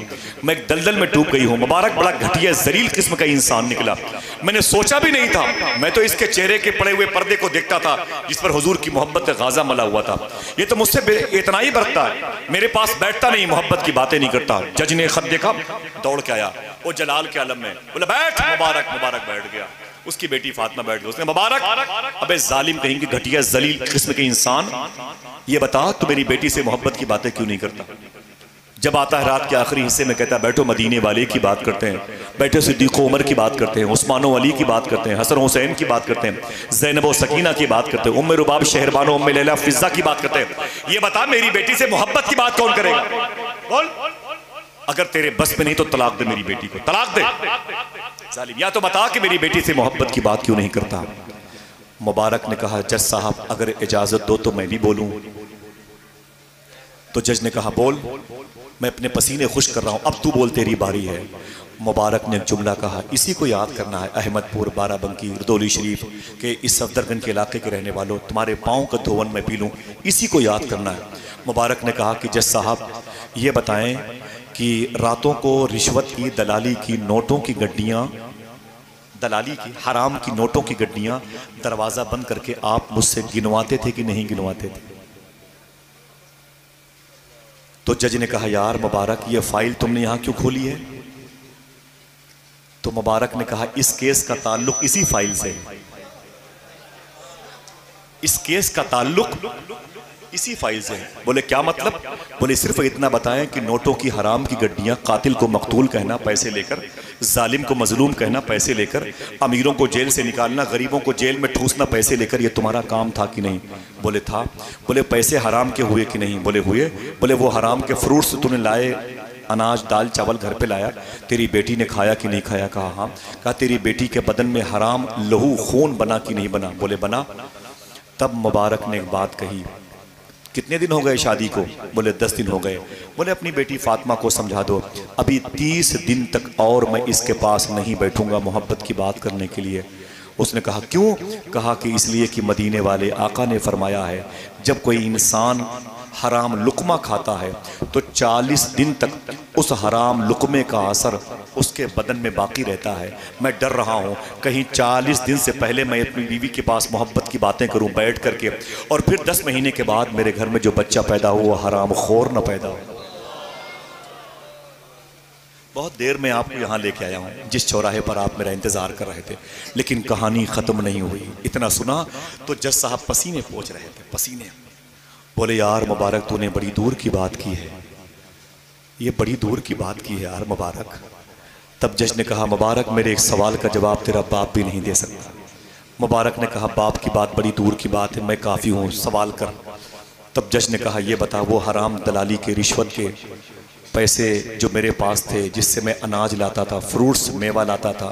मैं एक दलदल में डूब गई हूँ। मुबारक बड़ा घटिया जलील किस्म का इंसान निकला, मैंने सोचा भी नहीं था। मैं तो इसके चेहरे के पड़े हुए पर्दे को देखता था जिस पर हुजूर की मोहब्बत का गाजा मला हुआ था। ये तो मुझसे इतना ही बरतता है, मेरे पास बैठता नहीं, मोहब्बत की बातें नहीं करता। जज ने खत देखा, दौड़ के आया, वो जलाल के आलम में, बोले बैठ। मुबारक बैठ गया। उसकी बेटी फातिमा बैठ गई। उसने मुबारक, अबे जालिम कहीं की घटिया जलील किस्म के इंसान, ये बता तू मेरी बेटी से मोहब्बत की बातें क्यों नहीं करता? जब आता है रात के आखिरी हिस्से में कहता है बैठो, मदीने वाले की बात करते हैं, बैठो, सिद्दीक़ उमर की बात करते हैं, उस्मान अली की बात करते हैं, हसन हुसैन की बात करते हैं, ज़ैनब और सकीना की बात करते हैं, उम्मे रुबाब शहरबानो उम्मे लैला फिज़्ज़ा की बात करते हैं। ये बता मेरी बेटी से मोहब्बत की बात कौन करेगा? बोल। अगर तेरे बस में नहीं तो तलाक दे मेरी बेटी को, तलाक दे जालिम। या तो बता कि मेरी बेटी से मोहब्बत की बात क्यों नहीं करता? मुबारक ने कहा जज साहब अगर इजाजत दो तो मैं भी बोलूं। तो जज ने कहा बोल, मैं अपने पसीने खुश कर रहा हूं, अब तू बोल, तेरी बारी है। मुबारक ने एक जुमला कहा, इसी को याद करना है, अहमदपुर, बाराबंकी, रदौली शरीफ के इस सफदरगंज के इलाके के रहने वालों, तुम्हारे पाँव का धोवन मैं पी लूँ, इसी को याद करना है। मुबारक ने कहा कि जज साहब ये बताएं कि रातों को रिश्वत की, दलाली की, नोटों की गड्डियाँ, दलाली की, हराम की नोटों की गड्डियाँ दरवाज़ा बंद करके आप मुझसे गिनवाते थे कि नहीं गिनवाते थे? तो जज ने कहा यार मुबारक ये फाइल तुमने यहाँ क्यों खोली है? तो मुबारक ने कहा इस केस का ताल्लुक इसी फाइल से है, इस केस का ताल्लुक इसी फाइल से है। बोले क्या मतलब? बोले सिर्फ इतना बताएं कि नोटों की हराम की गड्डियां, कातिल को मकतूल कहना पैसे लेकर, जालिम को मजलूम कहना पैसे लेकर, अमीरों को जेल से निकालना, गरीबों को जेल में ठूसना पैसे लेकर, ये तुम्हारा काम था कि नहीं? बोले था। बोले पैसे हराम के हुए कि नहीं? बोले हुए। बोले वो हराम के फ्रूट्स तूने लाए, अनाज दाल चावल घर पे लाया, तेरी बेटी ने खाया कि नहीं खाया? कहा हाँ। कहा तेरी बेटी के बदन में हराम लहू खून बना कि नहीं बना? बोले बना। तब मुबारक ने एक बात कही, कितने दिन हो गए शादी को? बोले 10 दिन हो गए। बोले अपनी बेटी फातिमा को समझा दो, अभी 30 दिन तक और मैं इसके पास नहीं बैठूंगा मोहब्बत की बात करने के लिए, उसने कहा क्यों? कहा कि इसलिए कि मदीने वाले आका ने फरमाया है जब कोई इंसान हराम लुकमा खाता है तो 40 दिन तक उस हराम लुकमे का असर उसके बदन में बाकी रहता है। मैं डर रहा हूँ कहीं 40 दिन से पहले मैं अपनी बीवी के पास मोहब्बत की बातें करूँ बैठ करके, और फिर 10 महीने के बाद मेरे घर में जो बच्चा पैदा हो वो हराम खोर न पैदा हो। बहुत देर में आपको यहाँ लेके आया हूँ जिस चौराहे पर आप मेरा इंतज़ार कर रहे थे, लेकिन कहानी ख़त्म नहीं हुई। इतना सुना तो जज साहब पसीने पोंछ रहे थे, पसीने। बोले यार मुबारक तूने बड़ी दूर की बात की है, ये बड़ी दूर की बात की है यार मुबारक। तब जज ने कहा मुबारक मेरे एक सवाल का जवाब तेरा बाप भी नहीं दे सकता। मुबारक ने कहा बाप की बात बड़ी दूर की बात है, मैं काफ़ी हूँ, सवाल कर। तब जज ने कहा ये बता वो हराम दलाली के रिश्वत के पैसे जो मेरे पास थे जिससे मैं अनाज लाता था, फ्रूट्स मेवा लाता था,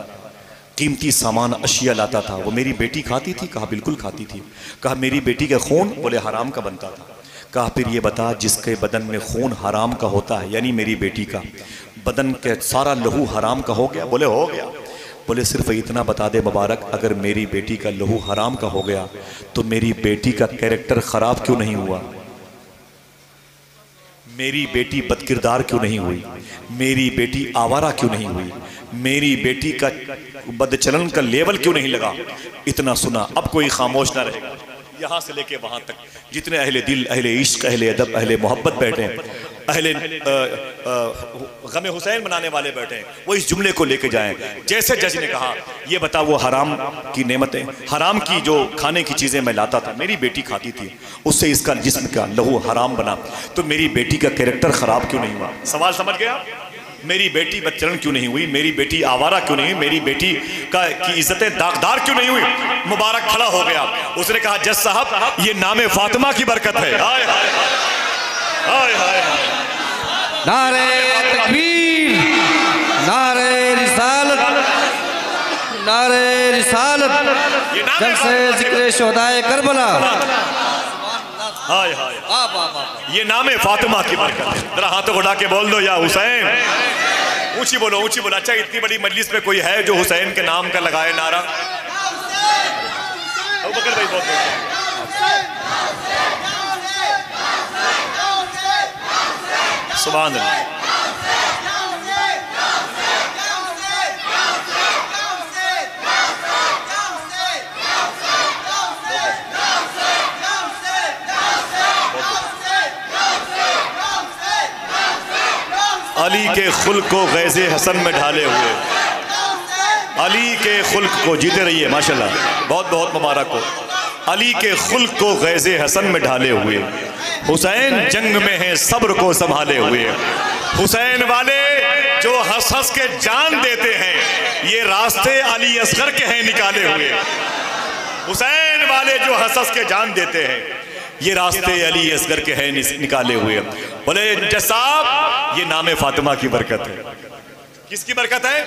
कीमती सामान अशिया लाता था, वो मेरी बेटी खाती थी? कहा बिल्कुल खाती थी। कहा मेरी बेटी का खून? बोले हराम का बनता था। कहा फिर ये बता जिसके बदन में खून हराम का होता है यानी मेरी बेटी का बदन के सारा लहू हराम का हो गया? बोले हो गया। बोले सिर्फ इतना बता दे मुबारक अगर मेरी बेटी का लहू हराम का हो गया तो मेरी बेटी का कैरेक्टर खराब क्यों नहीं हुआ? मेरी बेटी बदकिरदार क्यों नहीं हुई? मेरी बेटी आवारा क्यों नहीं हुई? मेरी बेटी का बदचलन का लेवल क्यों नहीं लगा? इतना सुना अब कोई खामोश ना रहेगा। यहाँ से लेके वहाँ तक जितने अहले दिल, अहले इश्क, अहले अदब, अहले मोहब्बत बैठे हैं, अहले गमे हुसैन मनाने वाले बैठे हैं, वो इस जुमले को लेके जाएं। जैसे जज ने कहा ये बता वो हराम की नेमतें, हराम की जो खाने की चीज़ें मैं लाता था मेरी बेटी खाती थी, उससे इसका जिस्म का लहू हराम बना, तो मेरी बेटी का कैरेक्टर ख़राब क्यों नहीं हुआ? सवाल समझ गया? मेरी बेटी बदचलन क्यों नहीं हुई? मेरी बेटी आवारा क्यों नहीं हुई? मेरी बेटी की इज्जतें दागदार क्यों नहीं हुई? मुबारक खड़ा हो गया। उसने कहा जज साहब ये नामे फातिमा की बरकत है। हाय हाय हाय हाय। नारे तकबीर, नारे रिसालत, नारे रिसालत, जलसे जिक्र शोहदाए करबला। हाय हाय, ये नामे फातिमा की बरकत है। जरा हाथों को उठा के बोल दो या हुसैन। ऊंची बोलो, ऊंची बोलो। अच्छा इतनी बड़ी मजलिस में कोई है जो हुसैन के नाम का लगाए नारा? बकर भाई बहुत सुभान अल्लाह। अली के खुल्क को गैज़े हसन में ढाले हुए, अली के खुल्क को, जीते रहिए माशाल्लाह, बहुत बहुत मुबारक हो। अली के खुल्क को गैज़े हसन में ढाले हुए, हुसैन जंग में है सब्र को संभाले हुए। हुसैन वाले जो हंस हंस के जान देते हैं ये रास्ते अली असगर के हैं निकाले हुए। हुसैन वाले जो हंस हंस के जान देते हैं ये रास्ते अली असगर के हैं निकाले हुए। बोले जज साहब ये नामे फातिमा की बरकत है। किसकी बरकत है?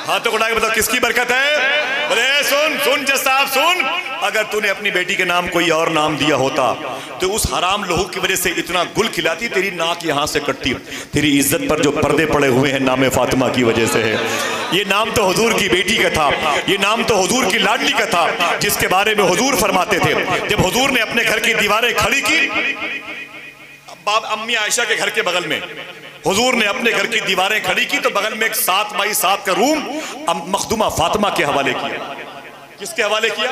हाथों को उठा के बताओ किसकी बरकत है? बोले सुन सुन जज साहब सुन, अगर तूने अपनी बेटी के नाम कोई और नाम दिया होता तो उस हराम लहू की वजह से इतना गुल खिलाती, तेरी नाक यहाँ से कटती। तेरी इज्जत पर जो पर्दे पड़े हुए हैं नामे फातिमा की वजह से है। ये नाम तो हुजूर की बेटी का था, ये नाम तो हुजूर की लाडली का था, जिसके बारे में हुजूर फरमाते थे जब हुजूर ने अपने घर की दीवारें खड़ी की, अम्मी आयशा के घर के बगल में हुजूर ने अपने घर की दीवारें खड़ी की तो बगल में एक 7 बाई 7 का रूम मखदूमा फातिमा के हवाले किया। किसके हवाले किया?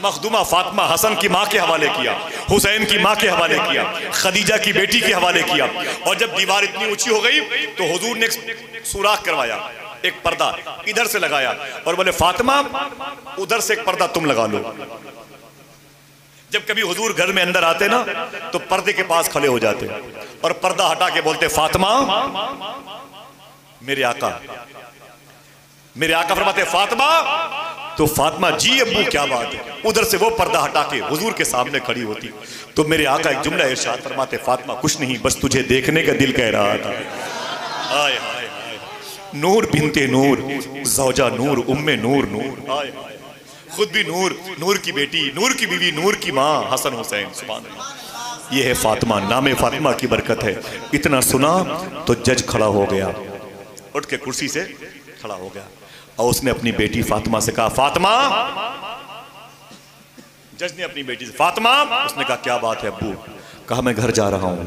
मखदूमा फातिमा हसन की माँ के हवाले किया, हुसैन की माँ के हवाले किया, खदीजा की बेटी के हवाले किया। और जब दीवार इतनी ऊंची हो गई तो हुजूर ने एक सुराख करवाया, एक पर्दा इधर से लगाया और बोले फातिमा उधर से एक पर्दा तुम लगा लो। जब कभी हुजूर घर में अंदर आते ना तो पर्दे के पास खड़े हो जाते और पर्दा हटा के बोलते फातिमा। मेरे आका फरमाते फातिमा, तो फातिमा जी अब्बू क्या बात है, उधर से वो पर्दा हटा के हुजूर के सामने खड़ी होती। तो मेरे आका एक जुमला इरशाद फरमाते फातिमा कुछ नहीं बस तुझे देखने का दिल कह रहा था। हाय हाय हाय, नूर बिनते नूर, ज़ौजा नूर, उम्मे नूर नूर, हाय हाय, खुद भी नूर, नूर की बेटी, नूर की बीवी, नूर की माँ, हसन हुसैन। सुभान अल्लाह। ये है फातिमा, नामे फातिमा की बरकत है। इतना सुना तो जज खड़ा हो गया, उठ के कुर्सी से खड़ा हो गया। और उसने अपनी बेटी फातिमा से कहा, फातिमा, जज ने अपनी बेटी से, फातिमा, उसने कहा क्या बात है अब्बू? कहा मैं घर जा रहा हूं,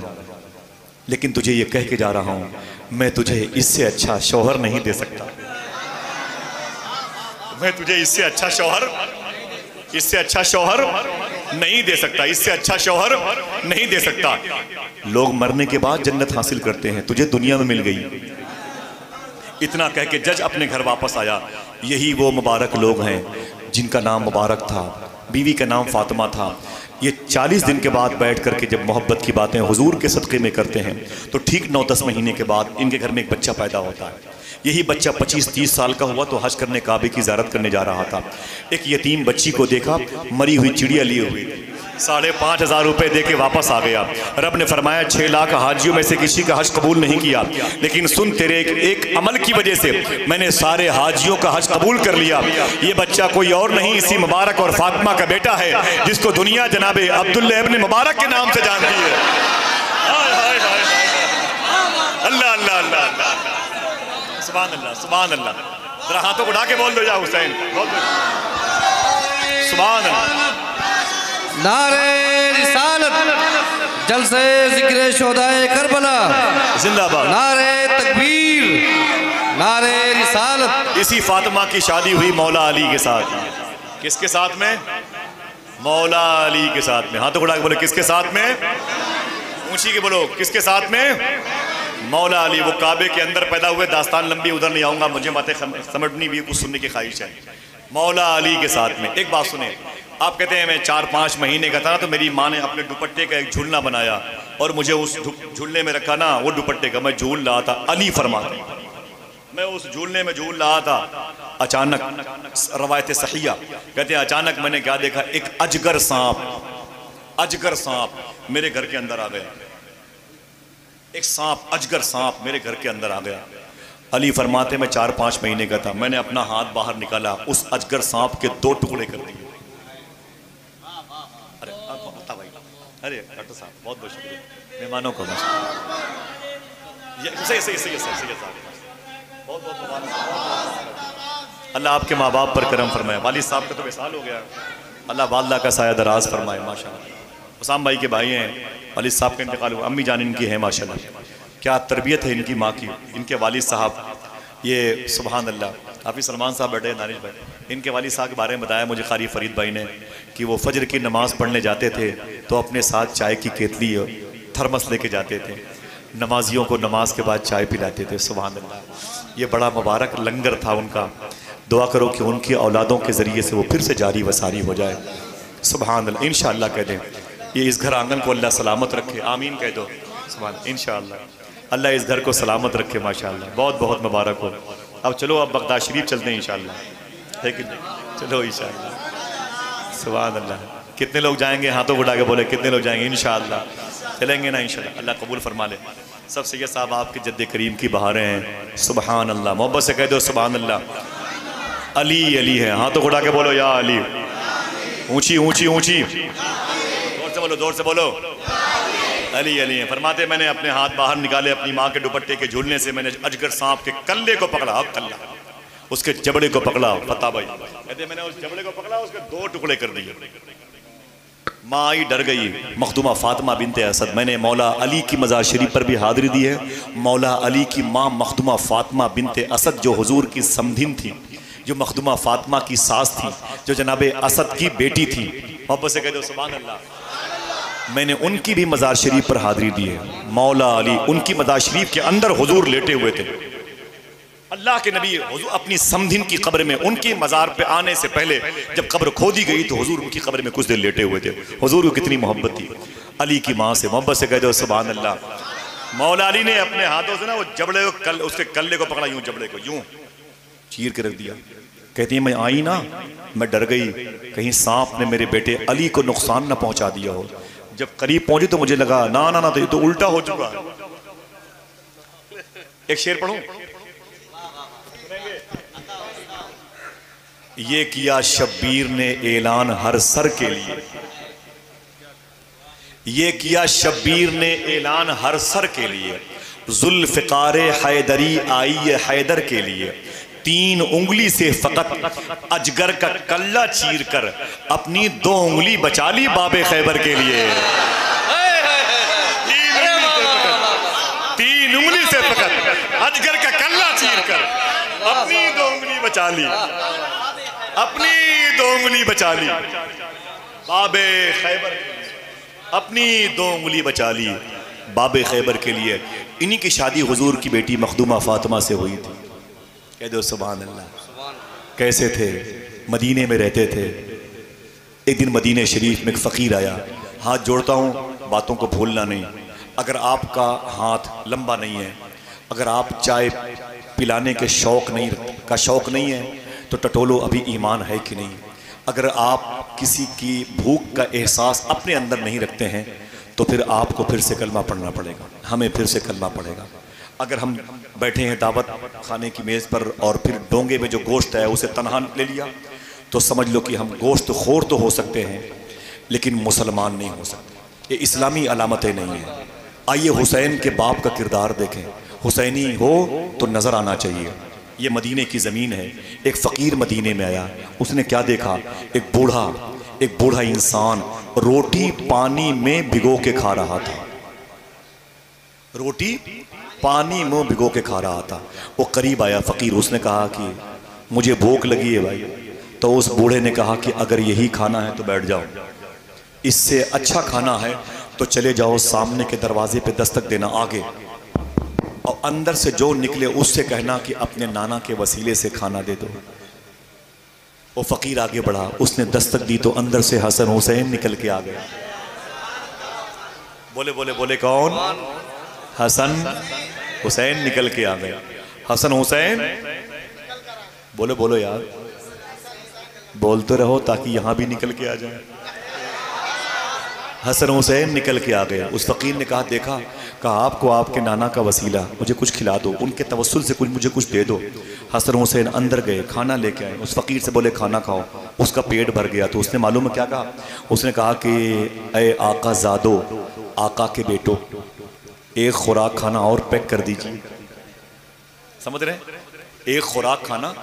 लेकिन तुझे ये कह के जा रहा हूं, मैं तुझे इससे अच्छा शौहर नहीं दे सकता। मैं तुझे इससे अच्छा शौहर नहीं दे सकता, इससे अच्छा शौहर नहीं दे सकता। लोग मरने के बाद जन्नत हासिल करते हैं, तुझे दुनिया में मिल गई। इतना कह के जज अपने घर वापस आया। यही वो मुबारक लोग हैं जिनका नाम मुबारक था, बीवी का नाम फातिमा था। ये 40 दिन के बाद बैठ करके जब मोहब्बत की बातें हुजूर के सदक़े में करते हैं तो ठीक 9-10 महीने के बाद इनके घर में एक बच्चा पैदा होता है। यही बच्चा 25-30 साल का हुआ तो हज करने काबे की ज़ियारत करने जा रहा था। एक यतीम बच्ची को देखा, मरी हुई चिड़िया लिए हुई, 5,500 रुपये दे के वापस आ गया। रब ने फरमाया 6 लाख हाजियों में से किसी का हज कबूल नहीं किया, लेकिन सुन तेरे एक अमल की वजह से मैंने सारे हाजियों का हज कबूल कर लिया। ये बच्चा कोई और नहीं, इसी मुबारक और फातिमा का बेटा है, जिसको दुनिया जनाबे अब्दुल्लाह इब्न मुबारक के नाम से जानती है। अल्लाह अल्लाह अल्लाह सुभान अल्लाह सुभान अल्लाह। जरा हाथों को उठा के बोल दो या हुसैन, बोल दो सुभान अल्लाह। नारे रिसालत, जलसे जिक्र शोहदाए करबला जिंदाबाद, नारे तकबीर, नारे रिसालत। इसी फातिमा की शादी हुई मौला अली के साथ। किसके साथ में? मौला अली के साथ में। हाथों को उठा के बोलो किसके साथ में? ऊंची के बोलो किसके साथ में? मौला अली। वो काबे के अंदर पैदा हुए, दास्तान लंबी, उधर नहीं आऊंगा, मुझे बातें समझनी भी कुछ सुनने की ख्वाहिश है। मौला अली के साथ में। एक बात सुने, आप कहते हैं मैं 4-5 महीने का था तो मेरी माँ ने अपने दुपट्टे का एक झूलना बनाया और मुझे उस झूलने में रखा ना, वो दुपट्टे का मैं झूल रहा था। अली फरमाते मैं उस झूलने में झूल रहा था, अचानक रवायत सहिया कहते हैं अचानक मैंने क्या देखा, एक अजगर सांप मेरे घर के अंदर आ गया। एक सांप, अजगर सांप मेरे घर के अंदर आ गया। अली फरमाते मैं 4-5 महीने का था, मैंने अपना हाथ बाहर निकाला, उस अजगर सांप के 2 टुकड़े कर दिए। अरे भाई, अरे डॉक्टर साहब बहुत बहुत शुक्रिया, मेहमानों को बहुत अल्लाह आपके माँ बाप पर करम फरमाए। वालिद साहब का तो विसाल हो गया, अल्लाह वालदा का साया दराज फरमाए। माशाअल्लाह उसाम भाई के भाई हैं, वालिद साहब का इंतकाल हुआ, अम्मी जान इनकी है माशाअल्लाह। क्या तरबियत है इनकी माँ की, इनके वालिद साहब, ये सुभान अल्लाह। काफ़ी सलमान साहब बैठे हैं, दानिश भाई, इनके वालिद साहब के बारे में बताया मुझे कारी फरीद भाई ने कि वो फजर की नमाज़ पढ़ने जाते थे तो अपने साथ चाय की केतली थर्मस लेके जाते थे, नमाजियों को नमाज के बाद चाय पिलाते थे। सुभान अल्लाह, ये बड़ा मुबारक लंगर था उनका। दुआ करो कि उनकी औलादों के ज़रिए से वो फिर से जारी वसारी हो जाए। सुभान अल्लाह, इंशाअल्लाह कह दें ये इस घर आंगन को अल्लाह सलामत रखे, आमीन कह दो। सुभान, इंशाअल्लाह अल्लाह इस घर को सलामत रखे माशाअल्लाह। बहुत बहुत मुबारक हो। अब चलो अब बगदाद शरीफ चलते हैं इंशाअल्लाह, है कि नहीं? चलो इंशाअल्लाह। सुभान अल्लाह। कितने लोग जाएंगे? हाथों को उठा के बोले कितने लोग जाएंगे? इंशाअल्लाह चलेंगे ना इंशाअल्लाह, अल्लाह कबूल फरमा ले। सब सैयद साहब आपके जद्दे करीम की बहारें हैं। सुभान अल्लाह, मोहब्बत से कह दो सुभान अल्लाह। अली अली है, हाथों को उठा के बोलो या अली। ऊंची ऊंची ऊंची, जोर से बोलो अली अली है। फरमाते मैंने अपने हाथ बाहर निकाले, अपनी माँ के दुपट्टे के झूलने से मैंने अजगर सांप के कल्ले को पकड़ा, कल्ला उसके जबड़े को पकड़ा। फता भाई कहते मैंने उस जबड़े को पकड़ा, उसके 2 टुकड़े कर दिए। माँ आई डर गई, मखदूमा फातिमा बिनते असद। मैंने मौला अली की मज़ार शरीफ पर भी हाजिरी दी है। मौला अली की माँ मखदूमा फातिमा बिनते असद जो हुजूर की समधिन थी, जो मखदूमा फातिमा की सास थी, जो जनाबे असद की बेटी थी, मोहब्बत से कह दो सुभान अल्लाह। मैंने उनकी भी मज़ार शरीफ पर हाजिरी दी है। मौला अली उनकी मज़ार शरीफ के अंदर हुजूर लेटे हुए थे। अल्लाह के नबी हुजूर अपनी समधिन की कब्र में, उनकी मज़ार पे आने से पहले जब कब्र खोदी गई तो हुजूर उनकी कब्र में कुछ देर लेटे हुए थे। हुजूर को कितनी मोहब्बत थी अली की माँ से, मोहब्बत से कह दो सुभान अल्लाह। मौला अली ने अपने हाथों से ना वो जबड़े को उसके कल्ले को पकड़ा, यूं जबड़े को यूं चीर के रख दिया। कहती है मैं आई ना, मैं डर गई कहीं सांप ने मेरे बेटे अली को नुकसान न पहुंचा दिया हो। जब करीब पहुंची तो मुझे लगा ना ना ना, तो ये तो उल्टा हो चुका है। एक शेर पढ़ूं? ये किया शब्बीर ने ऐलान हर सर के लिए, ये किया शब्बीर ने ऐलान हर सर के लिए, जुल्फ़िकार हैदरी आई है हैदर के लिए, 3 उंगली से फकत अजगर का कल्ला चीर कर अपनी 2 उंगली बचा ली बाबे खैबर के लिए। 3 उंगली से फकत अजगर का कल्ला चीर कर अपनी 2 उंगली बचा ली, अपनी 2 उंगली बचा ली बाबे खैबर, अपनी 2 उंगली बचा ली बाबे खैबर के लिए। इन्हीं की शादी हुजूर की बेटी मखदूमा फातिमा से हुई थी। कह दो सुभान अल्लाह। कैसे थे? मदीने में रहते थे। एक दिन मदीने शरीफ में एक फ़कीर आया। हाथ जोड़ता हूँ, बातों को भूलना नहीं। अगर आपका हाथ लंबा नहीं है, अगर आप चाय पिलाने के शौक़ नहीं है तो टटोलो अभी ईमान है कि नहीं। अगर आप किसी की भूख का एहसास अपने अंदर नहीं रखते हैं तो फिर आपको फिर से कलमा पढ़ना पड़ेगा, हमें फिर से कलमा पड़ेगा। अगर हम बैठे हैं दावत खाने की मेज़ पर और फिर डोंगे में जो गोश्त है उसे तनहा ले लिया तो समझ लो कि हम गोश्त खोर तो हो सकते हैं लेकिन मुसलमान नहीं हो सकते। ये इस्लामी अलामतें नहीं हैं। आइए हुसैन के बाप का किरदार देखें। हुसैनी हो तो नज़र आना चाहिए। ये मदीने की ज़मीन है। एक फ़कीर मदीने में आया, उसने क्या देखा? एक बूढ़ा इंसान रोटी पानी में भिगो के खा रहा था। रोटी पानी में भिगो के खा रहा था। वो करीब आया फ़कीर, उसने कहा कि मुझे भूख लगी है भाई। तो उस बूढ़े ने कहा कि अगर यही खाना है तो बैठ जाओ, इससे अच्छा खाना है तो चले जाओ, सामने के दरवाजे पे दस्तक देना आगे, और अंदर से जो निकले उससे कहना कि अपने नाना के वसीले से खाना दे दो। वो फ़कीर आगे बढ़ा, उसने दस्तक दी तो अंदर से हसन हुसैन निकल के आ गया। बोले बोले बोले कौन? हसन हुसैन निकल के आ गया। हसन हुसैन, बोलो बोलो यार, बोलते रहो ताकि यहां भी निकल के आ जाए। हसन हुसैन निकल के आ गए। उस फ़कीर ने कहा, देखा, कहा आपको आपके नाना का वसीला, मुझे कुछ खिला दो, उनके तवस्सुल से कुछ मुझे कुछ दे दो। हसन हुसैन अंदर गए, खाना लेके आए। उस फ़कीर से बोले खाना खाओ। उसका पेट भर गया तो उसने मालूम है क्या कहा? उसने कहा कि ए आका ज़ादो, आका के बेटो, एक खुराक खाना और पैक कर दीजिए। समझ रहे हैं? एक खुराक खाना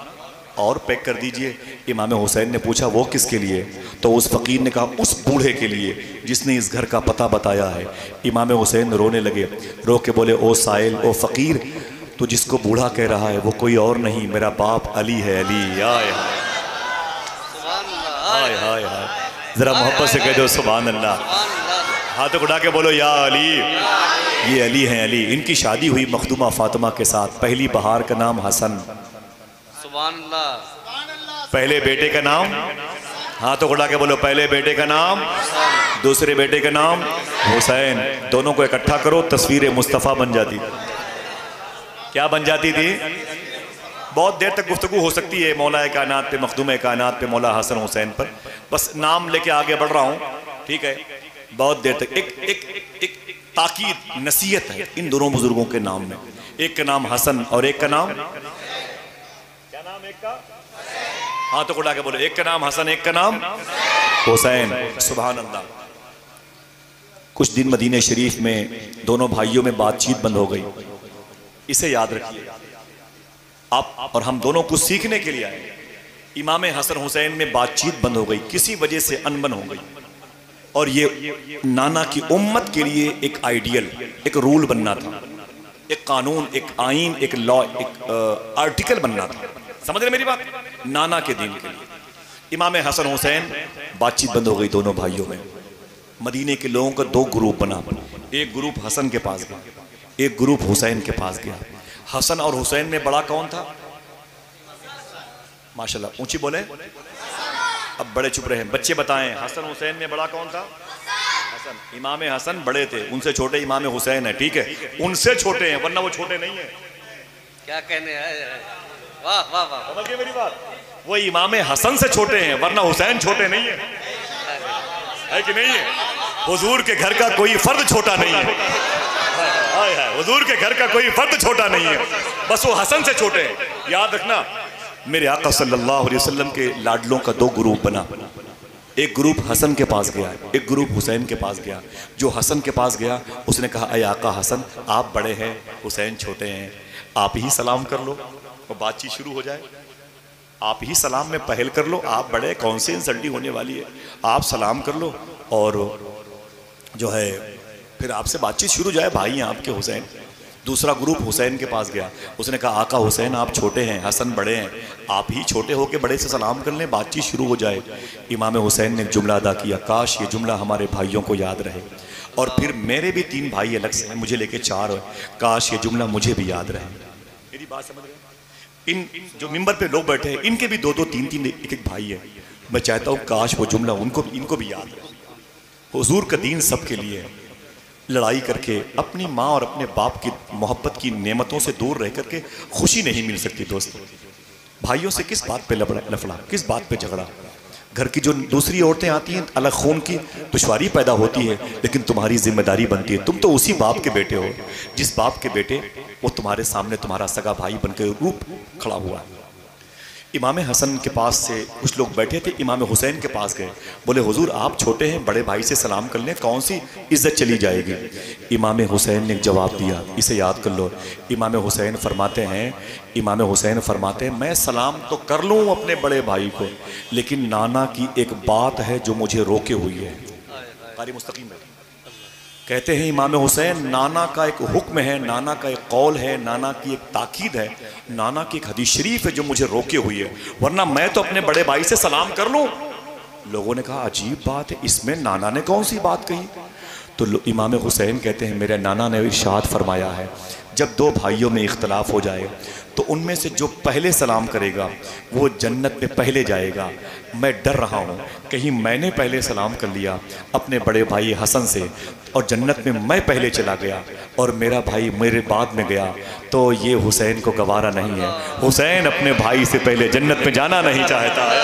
और पैक कर दीजिए। इमाम हुसैन ने पूछा वो किसके लिए? तो उस फ़कीर ने कहा उस बूढ़े के लिए जिसने इस घर का पता बताया है। इमाम हुसैन रोने लगे, रो के बोले, ओ साइल, ओ फ़कीर, तो जिसको बूढ़ा कह रहा है वो कोई और नहीं, मेरा बाप अली है। अली, आय हाय हाय हाय, ज़रा मोहब्बत से कह दो सुभान अल्लाह। हाथ उठा के बोलो या अली। ये अली हैं, अली। इनकी शादी हुई मखदूमा फातिमा के साथ। पहली बहार का नाम हसन, पहले बेटे का नाम, हाथों को उठा के बोलो, पहले बेटे का नाम, दूसरे बेटे का नाम हुसैन। दोनों को इकट्ठा करो, तस्वीर मुस्तफ़ा बन जाती। क्या बन जाती थी? बहुत देर तक गुफ्तगू हो सकती है मौला कायनात पे, मखदूम कायनात पे, मौला हसन हुसैन पर। बस नाम लेके आगे बढ़ रहा हूँ, ठीक है? बहुत देर तक एक एक एक ताकीद नसीहत है इन दोनों बुजुर्गों के नाम में। एक का नाम हसन और एक का नाम क्या नाम? एक का, हाँ तो उठा के बोलो, एक का नाम हसन, एक का नाम हुसैन। सुभान अल्लाह। कुछ दिन मदीने शरीफ में दोनों भाइयों में बातचीत बंद हो गई। इसे याद रखिए आप और हम दोनों कुछ सीखने के लिए आए। इमाम हसन हुसैन में बातचीत बंद हो गई, किसी वजह से अनबन हो गई। और ये नाना की उम्मत के लिए एक आइडियल, एक रूल बनना था, एक कानून, एक आइन, एक लॉ, एक आर्टिकल बनना था। समझ रहे मेरी बात? नाना के दिन के लिए इमाम हसन हुसैन, बातचीत बंद हो गई दोनों भाइयों में। मदीने के लोगों का 2 ग्रुप बना। एक ग्रुप हसन के पास गया, एक ग्रुप हुसैन के पास गया। हसन और हुसैन में बड़ा कौन था? माशाल्लाह, ऊंची बोले। अब बड़े चुप रहे, बच्चे बताएं, हसन हुसैन में बड़ा कौन था? हसन। इमाम हसन बड़े थे, उनसे छोटे इमाम हुसैन है, ठीक है? उनसे छोटे हैं, वरना वो छोटे नहीं है। क्या कहने हैं? वाह वाह वाह, समझ गए मेरी बात? वो इमाम हसन से छोटे हैं, वरना हुसैन छोटे नहीं है कि नहीं है? हुजूर के घर का कोई फर्द छोटा नहीं है। हाय हाय, हुजूर के घर का कोई फर्द छोटा नहीं है, बस वो हसन से छोटे हैं। याद रखना, मेरे आका सल्लल्लाहु अलैहि वसल्लम के लाडलों का 2 ग्रुप बना। एक ग्रुप हसन के पास गया, एक ग्रुप हुसैन के पास गया। जो हसन के पास गया उसने कहा, अय आका हसन, आप बड़े हैं, हुसैन छोटे हैं, आप ही सलाम कर लो। और बातचीत शुरू हो जाए। आप ही सलाम में पहल कर लो, आप बड़े कौन से इंसल्टी होने वाली है, आप सलाम कर लो और जो है फिर आपसे बातचीत शुरू हो जाए। भाई हैं आपके हुसैन। दूसरा ग्रुप हुसैन के पास गया, उसने कहा आका हुसैन आप छोटे हैं, हसन बड़े हैं, आप ही छोटे होकर बड़े से सलाम कर लें, बातचीत शुरू हो जाए। इमाम हुसैन ने जुमला अदा किया, काश ये जुमला हमारे भाइयों को याद रहे, और फिर मेरे भी 3 भाई अलग से हैं, मुझे लेके 4, काश ये जुमला मुझे भी याद रहे। मेरी बात समझ रहे? इन जो मिंबर पे लोग बैठे हैं, इनके भी 2-2, 3-3, एक भाई है। मैं चाहता हूँ काश वो जुमला इनको भी याद रहे। हुजूर का दीन सबके लिए है। लड़ाई करके अपनी माँ और अपने बाप की मोहब्बत की नेमतों से दूर रह करके खुशी नहीं मिल सकती दोस्तों। भाइयों से किस बात पे लफड़ा, किस बात पे झगड़ा। घर की जो दूसरी औरतें आती हैं, अलग खून की दुश्वारी पैदा होती है, लेकिन तुम्हारी जिम्मेदारी बनती है। तुम तो उसी बाप के बेटे हो जिस बाप के बेटे वो तुम्हारे सामने तुम्हारा सगा भाई बनकर रूप खड़ा हुआ है। इमाम हसन के पास से कुछ लोग बैठे थे, इमाम हुसैन के पास गए, बोले हुजूर आप छोटे हैं, बड़े भाई से सलाम कर लें, कौन सी इज्जत चली जाएगी। इमाम हुसैन ने जवाब दिया, इसे याद कर लो। इमाम हुसैन फरमाते हैं मैं सलाम तो कर लूँ अपने बड़े भाई को, लेकिन नाना की एक बात है जो मुझे रोके हुई है। कारी मुस्तकीम है। कहते हैं इमाम हुसैन नाना का एक हुक्म है, नाना का एक कौल है, नाना की एक ताकीद है, नाना की एक हदीस शरीफ है जो मुझे रोके हुई है, वरना मैं तो अपने बड़े भाई से सलाम कर लूं। लोगों ने कहा अजीब बात है, इसमें नाना ने कौन सी बात कही। तो इमाम हुसैन कहते हैं मेरे नाना ने इरशाद फरमाया है, जब 2 भाइयों में इख्तलाफ हो जाए तो उनमें से जो पहले सलाम करेगा वो जन्नत में पहले जाएगा। मैं डर रहा हूँ कहीं मैंने पहले सलाम कर लिया अपने बड़े भाई हसन से और जन्नत में मैं पहले चला गया और मेरा भाई मेरे बाद में गया, तो ये हुसैन को गवारा नहीं है। हुसैन अपने भाई से पहले जन्नत में जाना नहीं चाहता है।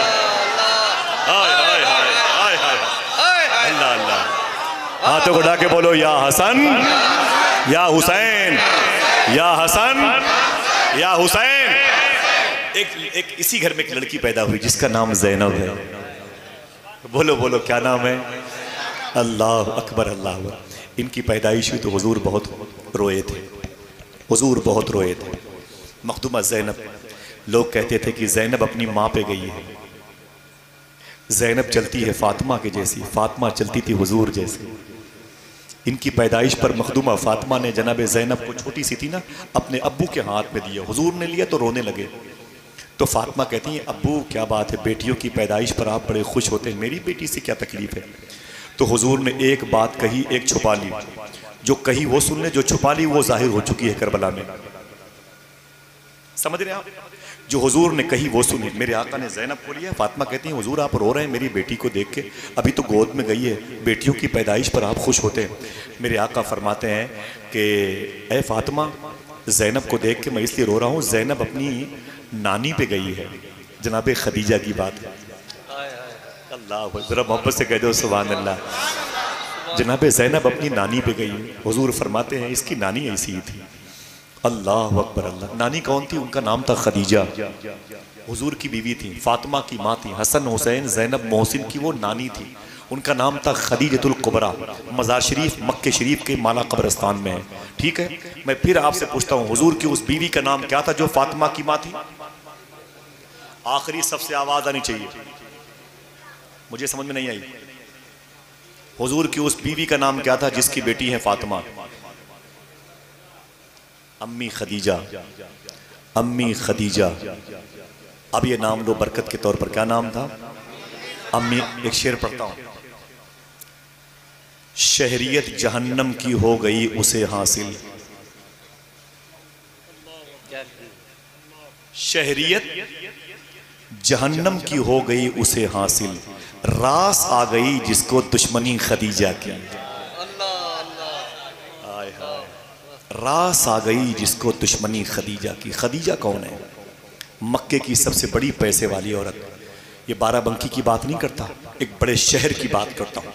अल्लाह अल्लाह, हाथों को उठा के बोलो या हसन या हुसैन, या हसन या हुसैन। एक इसी घर में एक लड़की पैदा हुई जिसका नाम ज़ैनब है। बोलो बोलो क्या नाम है? अल्लाह अकबर, अल्लाह अकबर। इनकी पैदाइश हुई तो हुजूर बहुत रोए थे, हुजूर बहुत रोए थे। मखदूमा ज़ैनब, लोग कहते थे कि ज़ैनब अपनी माँ पे गई है। ज़ैनब चलती है फातिमा के जैसी, फातिमा चलती थी हुजूर जैसी। इनकी पैदाइश पर मखदूमा फातिमा ने जनाब ज़ैनब को, छोटी सी थी ना, अपने अब्बू के हाथ में दिया। हुजूर ने लिया तो रोने लगे। तो फातिमा कहती हैं अब्बू क्या बात है, बेटियों की पैदाइश पर आप बड़े खुश होते हैं, मेरी बेटी से क्या तकलीफ है। तो हुजूर ने एक बात कही, एक छुपा ली। जो कही वो सुन ले, जो छुपा ली वो जाहिर हो चुकी है करबला में। समझ रहे हैं आप? जो हुजूर ने कही वो सुनी। मेरे आका ने ज़ैनब को लिया। फातिमा कहती हैं हुजूर आप रो रहे हैं मेरी बेटी को देख के, अभी तो गोद में गई है, बेटियों की पैदाइश पर आप खुश होते हैं। मेरे आका फरमाते हैं कि ए फातिमा, ज़ैनब को देख के मैं इसलिए रो रहा हूँ, ज़ैनब अपनी नानी पे गई है। जनाब खदीजा की बात है। अल्लाह, ज़रा मोहब्बत से कह दो सुभान अल्लाह। जनाब ज़ैनब अपनी नानी पे गई। हुजूर फरमाते हैं इसकी नानी ऐसी ही थी। अल्लाह अकबर, अल्लाह। नानी कौन थी? उनका नाम था खदीजा, हुजूर की बीवी थी, फातिमा की माँ थी। हसन हुसैन ज़ैनब मोहसिन की वो नानी थी। उनका नाम था खदीजतुल कुबरा। मज़ार शरीफ मक्के शरीफ के माला कब्रिस्तान में है। ठीक है, मैं फिर आपसे पूछता हूँ हुजूर की उस बीवी का नाम क्या था जो फातिमा की माँ थी? आखिरी सबसे आवाज आनी चाहिए, मुझे समझ में नहीं आई। हुजूर की उस बीवी का नाम क्या था जिसकी बेटी है फातिमा? अम्मी खदीजा, अम्मी खदीजा। अब ये नाम लो बरकत के तौर पर, क्या नाम था? अम्मी। एक शेर पढ़ता हूं, शहरियत जहन्नम की हो गई उसे हासिल, शहरियत जहन्नम की हो गई उसे हासिल, रास आ गई जिसको दुश्मनी खदीजा की। हाय हाय, रास आ गई जिसको दुश्मनी खदीजा की। खदीजा कौन है? मक्के की सबसे बड़ी पैसे वाली औरत। ये बाराबंकी की बात नहीं करता, एक बड़े शहर की बात करता हूँ।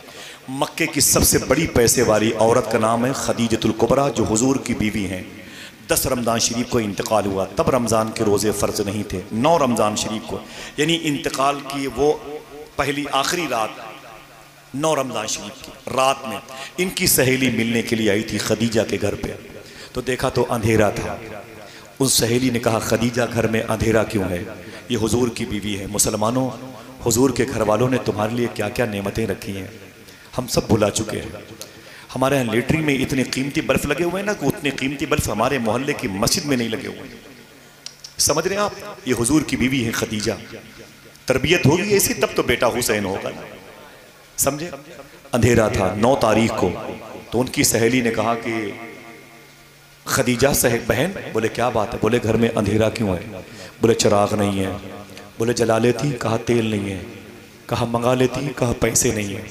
मक्के की सबसे बड़ी पैसे वाली औरत का नाम है खदीजतुल कुबरा, जो हुजूर की बीवी हैं। 10 रमज़ान शरीफ को इंतकाल हुआ, तब रमज़ान के रोज़े फ़र्ज नहीं थे। 9 रमज़ान शरीफ को, यानी इंतकाल की वो पहली आखिरी रात 9 रमज़ान शरीफ की रात में इनकी सहेली मिलने के लिए आई थी खदीजा के घर पे। तो देखा तो अंधेरा था, उस सहेली ने कहा, खदीजा घर में अंधेरा क्यों है? ये हुजूर की बीवी है। मुसलमानों, हुजूर के घर वालों ने तुम्हारे लिए क्या क्या नेमतें रखी हैं हम सब भुला चुके हैं। हमारे यहाँ लेटरिन में इतने कीमती बल्ब लगे हुए हैं ना कि उतने कीमती बल्ब हमारे मोहल्ले की मस्जिद में नहीं लगे हुए। समझ रहे हैं आप? ये हुजूर की बीवी है खदीजा। तरबियत होगी ऐसी तब तो बेटा हुसैन होगा ना, समझे? अंधेरा था 9 तारीख को, तो उनकी सहेली ने कहा कि खदीजा बहन, बोले क्या बात है? बोले घर में अंधेरा क्यों है? बोले चिराग नहीं है। बोले जला लेती? कहा तेल नहीं है। कहा मंगा लेती? कहा पैसे नहीं है।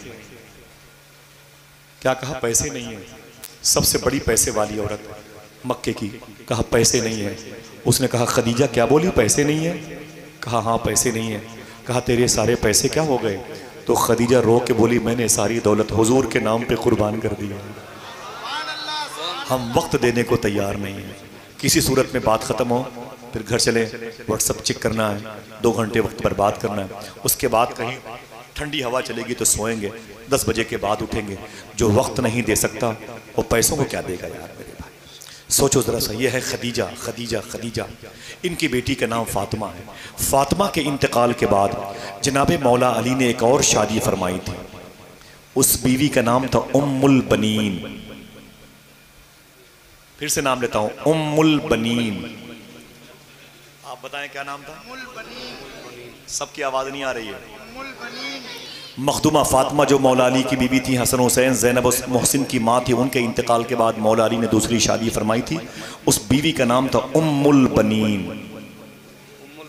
क्या कहा? पैसे नहीं है। सबसे बड़ी पैसे वाली औरत मक्के की। कहा पैसे नहीं है। उसने कहा खदीजा क्या बोली? पैसे नहीं है? कहा हाँ पैसे नहीं है। कहा तेरे सारे पैसे क्या हो गए? तो खदीजा रो के बोली, मैंने सारी दौलत हुजूर के नाम पे कुर्बान कर दी। हम वक्त देने को तैयार नहीं है। किसी सूरत में बात ख़त्म हो, फिर घर चले, व्हाट्सअप चेक करना है, 2 घंटे वक्त बर्बाद करना है। उसके बाद कहीं ठंडी हवा चलेगी तो सोएंगे, 10 बजे के बाद उठेंगे। जो वक्त नहीं दे सकता वो पैसों को क्या देगा यार मेरे भाई? सोचो ज़रा सा। ये है खदीजा, खदीजा, खदीजा। इनकी बेटी का नाम फातिमा है। फातिमा के इंतकाल के बाद जनाब मौला अली ने एक और शादी फरमाई थी। उस बीवी का नाम था उम्मुल बनीन। फिर से नाम लेता हूं, उम्मुल बनीन। आप बताएं क्या नाम था? सबकी आवाज नहीं आ रही है। मखदूमा फातिमा जो मौला अली की बीवी थी, हसन हुसैन ज़ैनब मोहसिन की माँ थी, उनके इंतकाल के बाद मौला अली ने दूसरी शादी फरमाई थी। उस बीवी का नाम था उम्मुल बनीन।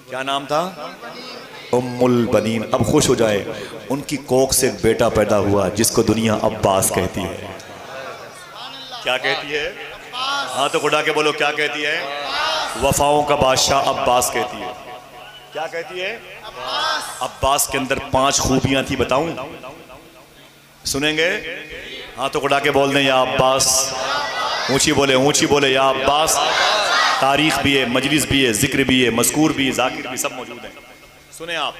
क्या नाम था? उम्मुल बनीन। अब खुश हो जाए, उनकी कोख से एक बेटा पैदा हुआ जिसको दुनिया अब्बास कहती है। क्या कहती है? हाँ तो उड़ा के बोलो, क्या कहती है? वफाओं का बादशाह अब्बास कहती है। क्या कहती है? अब्बास के अंदर 5 खूबियां थी, बताऊं? सुनेंगे? हाँ तो उड़ा के बोल दें, या अब्बास। ऊंची बोले या अब्बास। तारीख भी है, मजलिस भी है, जिक्र भी है, मज़कूर भी, जाकिर भी, सब मौजूद है। सुने आप,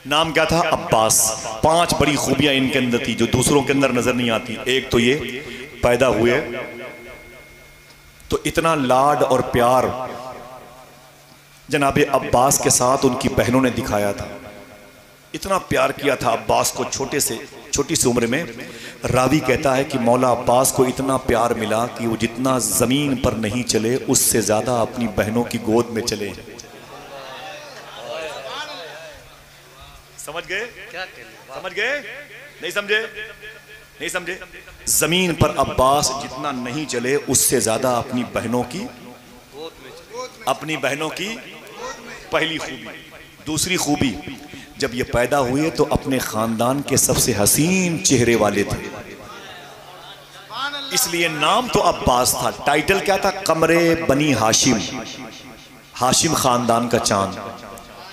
नाम क्या था? अब्बास। 5 बड़ी खूबियां इनके अंदर थी जो दूसरों के अंदर नजर नहीं आती। एक तो ये पैदा हुए तो इतना लाड और प्यार जनाबे अब्बास के साथ उनकी बहनों ने दिखाया था। इतना प्यार किया था अब्बास को छोटी सी उम्र में। रावी कहता है कि मौला अब्बास को इतना प्यार मिला कि वो जितना जमीन पर नहीं चले उससे ज्यादा अपनी बहनों की गोद में चले। समझ गए? समझ गए? नहीं समझे? नहीं समझे? जमीन पर अब्बास जितना नहीं चले उससे ज्यादा अपनी बहनों की पहली खूबी। दूसरी खूबी, जब ये पैदा हुए तो अपने खानदान के सबसे हसीन चेहरे वाले थे, इसलिए नाम तो अब्बास था। टाइटल क्या था? कमरे बनी हाशिम। हाशिम खानदान का चांद।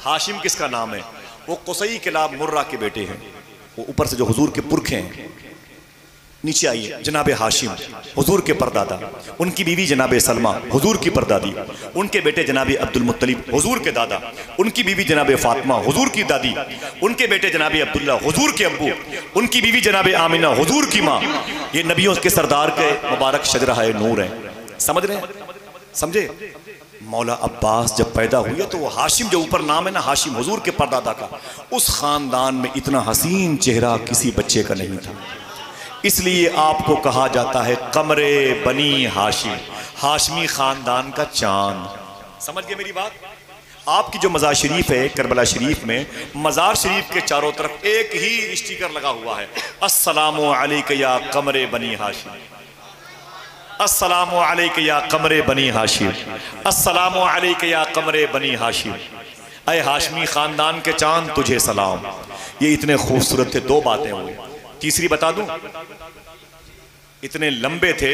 हाशिम किसका नाम है? वो कुसई किलाब मुर्रा के बेटे हैं। वो ऊपर से जो हुजूर के पुरखे हैं, नीचे आइए, जनाबे हाशिम हुजूर के परदादा, उनकी बीवी जनाबे सलमा हुजूर की परदादी, उनके बेटे जनाबे अब्दुल मुत्तलिब हुजूर के दादा, उनकी बीवी जनाबे फातिमा हुजूर की दादी, उनके बेटे जनाबे अब्दुल्ला हुजूर के अब्बू, उनकी बीवी जनाबे आमिना हुजूर की माँ। ये नबियों के सरदार के मुबारक शजरा नूर हैं। समझ रहे हैं? समझे? मौला अब्बास जब पैदा हुए तो वो हाशिम जो ऊपर नाम है ना, हाशिम हुजूर के परदादा का, उस खानदान में इतना हसीन चेहरा किसी बच्चे का नहीं था। इसलिए आपको कहा जाता है कमरे बनी हाशिम, हाशमी खानदान का चांद। समझ गए मेरी बात? आपकी जो मज़ार शरीफ है करबला शरीफ में, मज़ार शरीफ के चारों तरफ एक ही स्टिकर लगा हुआ है, अस्सलामु अलैका या कमरे बनी हाशिम, अस्सलामु अलैका या कमरे बनी हाशिम, अस्सलामु अलैका या कमरे बनी हाशिम। अय हाशमी खानदान के चांद तुझे सलाम। ये इतने खूबसूरत थे। 2 बातें हुई, तीसरी बता दूं? इतने लंबे थे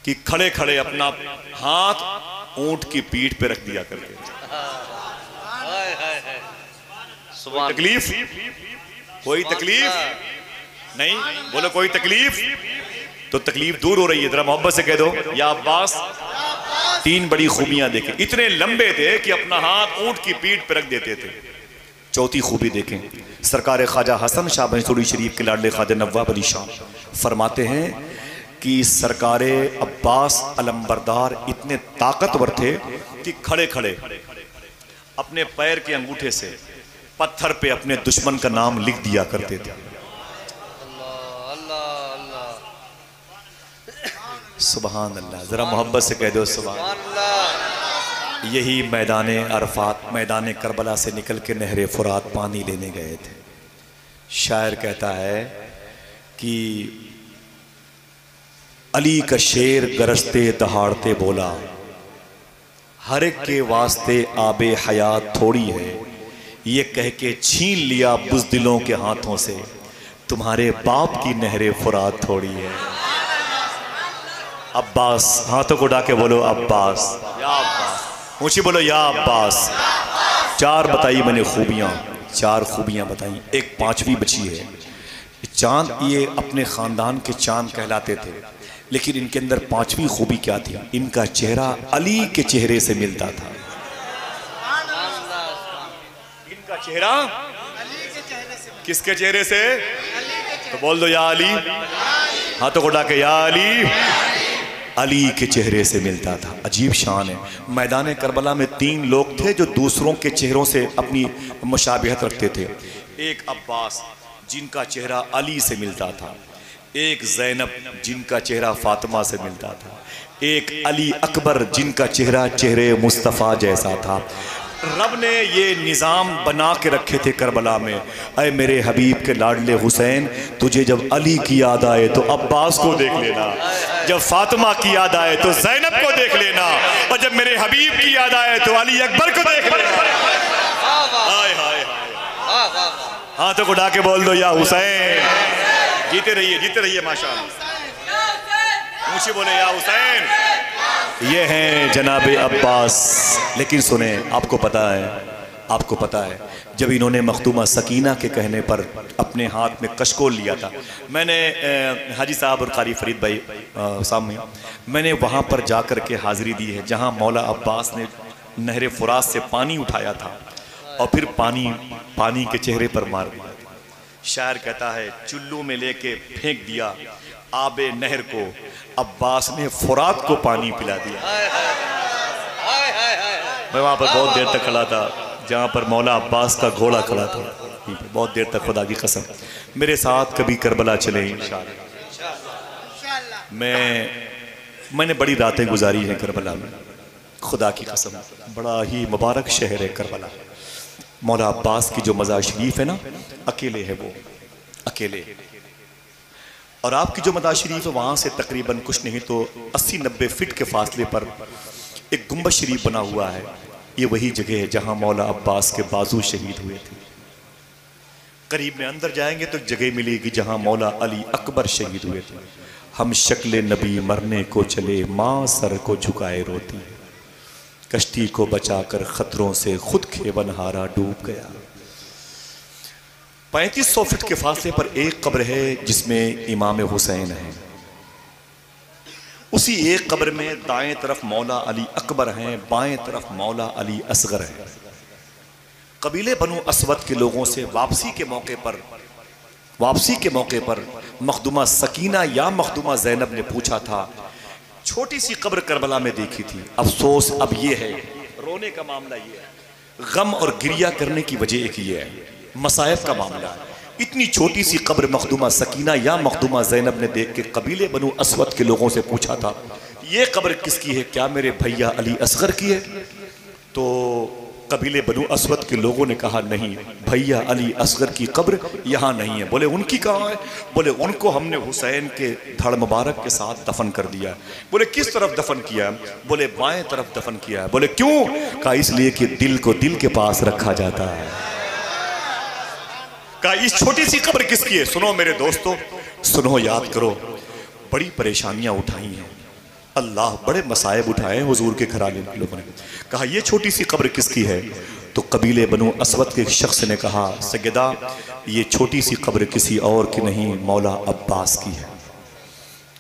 कि खड़े खड़े अपना हाथ ऊंट की पीठ पे रख दिया करके। कोई तकलीफ नहीं? बोलो कोई तकलीफ? तो तकलीफ दूर हो रही है। जरा मोहब्बत से कह दो, या अब्बास। 3 बड़ी खूबियां देखें। इतने लंबे थे कि अपना हाथ ऊंट की पीठ पे रख देते थे। चौथी खूबी देखें, सरकार ख्वाजा हसन शाह बंसुरी शरीफ के लाडले ख्वाजा नवाब अली शाह फरमाते हैं कि सरकारे अब्बास अलंबरदार इतने ताकतवर थे कि खड़े खड़े अपने पैर के अंगूठे से पत्थर पे अपने दुश्मन का नाम लिख दिया करते थे। सुभान अल्लाह, जरा मोहब्बत से कह दो सुभान अल्लाह। यही मैदान अरफात, मैदान करबला से निकल के नहरे फुरात पानी लेने गए थे। शायर कहता है कि अली का शेर गरजते दहाड़ते बोला, हर एक के वास्ते आबे हयात थोड़ी है, ये कह के छीन लिया बुज़दिलों के हाथों से, तुम्हारे बाप की नहरे फुरात थोड़ी है। अब्बास, हाथों को उठा के बोलो अब्बास, या अब्बास, ऊंची बोलो या अब्बास। चार बताई मैंने खूबियाँ, चार खूबियाँ बताई, एक पांचवी बची है। चांद ये अपने ख़ानदान के चांद कहलाते थे, लेकिन इनके अंदर पांचवी खूबी क्या थी? इनका चेहरा अली के चेहरे से मिलता था। इनका चेहरा किसके चेहरे से? तो बोल दो या अली, हाथों को उठा के या अली। अली के चेहरे से मिलता था। अजीब शान है। मैदान करबला में तीन लोग थे जो दूसरों के चेहरों से अपनी मुशाबिहत रखते थे। एक अब्बास जिनका चेहरा अली से मिलता था, एक ज़ैनब जिनका चेहरा फातिमा से मिलता था, एक अली अकबर जिनका चेहरा चेहरे मुस्तफ़ा जैसा था। रब ने ये निज़ाम बना के रखे थे करबला में। अय मेरे हबीब के लाडले हुसैन, तुझे जब अली की याद आए तो अब्बास को देख लेना, जब फातिमा की याद आए तो ज़ैनब को देख लेना, और जब मेरे हबीब की याद आए तो अली अकबर को देख लेना। हाय हाय, हाथों को उठा के बोल दो या हुसैन। जीते रहिए माशाअल्लाह। ऊंची बोले या हुसैन। ये हैं जनाबे अब्बास। लेकिन सुने, आपको पता है जब इन्होंने मखदूमा सकीना के कहने पर अपने हाथ में कशकोल लिया था, मैंने हाजी साहब और कारी फरीद भाई सामने, मैंने वहाँ पर जा कर के हाजिरी दी है जहाँ मौला अब्बास ने नहर फुरात से पानी उठाया था और फिर पानी के चेहरे पर मार दिया। शायर कहता है, चुल्लू में लेके फेंक दिया आबे नहर को, अब्बास ने फुरात को पानी पिला दिया। मैं वहाँ पर बहुत देर तक खड़ा था जहाँ पर मौला अब्बास का घोड़ा खड़ा था, बहुत देर तक। खुदा की कसम, मेरे साथ कभी करबला चले इंशाअल्लाह। मैंने बड़ी रातें गुजारी हैं करबला में, खुदा की कसम। बड़ा ही मुबारक शहर है करबला। मौला अब्बास की जो मज़ार शरीफ है ना, अकेले है वो, अकेले। और आपकी जो मज़ार शरीफ है वहाँ से तकरीबन कुछ नहीं तो 80-90 फीट के फासले पर एक गुंबद शरीफ बना हुआ है। ये वही जगह है जहाँ मौला अब्बास के बाजू शहीद हुए थे। करीब में अंदर जाएंगे तो जगह मिलेगी जहाँ मौला अली अकबर शहीद हुए थे। हम शक्ल नबी मरने को चले, माँ सर को झुकाए रोती है, कश्ती को बचाकर खतरों से खुद खेवनहारा डूब गया। 3500 फीट के फासले पर एक कब्र है जिसमें इमाम हुसैन है। उसी एक कब्र में दाएं तरफ मौला अली अकबर हैं, बाएं तरफ मौला अली असगर हैं। कबीले बनु असवद के लोगों से वापसी के मौके पर मखदूमा सकीना या मखदूमा ज़ैनब ने पूछा था, छोटी सी कब्र करबला में देखी थी, अफसोस अब ये है, रोने का मामला ये है, गम और गिरिया करने की वजह एक ये है, मसायब का मामला है। इतनी छोटी सी कब्र मखदूमा सकीना या मखदूमा ज़ैनब ने देख के कबीले बनु असवद के लोगों से पूछा था, ये कब्र किसकी है? क्या मेरे भैया अली असगर की है? तो कबीले बनु असवद के लोगों ने कहा, नहीं, भैया अली असगर की कब्र यहाँ नहीं है। बोले उनकी कहाँ है? बोले उनको हमने हुसैन के धड़ मुबारक के साथ दफन कर दिया। बोले किस तरफ दफन किया? बोले बाएं तरफ दफन किया है। बोले क्यों? कहा इसलिए कि दिल को दिल के पास रखा जाता है। कहा इस छोटी सी कब्र किसकी है? सुनो मेरे दोस्तों, सुनो, याद करो, बड़ी परेशानियां उठाई हैं अल्लाह, बड़े मसायब उठाए हैं हुजूर के घराने के लोगों ने। कहा ये छोटी सी कब्र किसकी है? तो कबीले बनु असवद के शख्स ने कहा, सैयदा ये छोटी सी कब्र किसी और की नहीं, मौला अब्बास की है।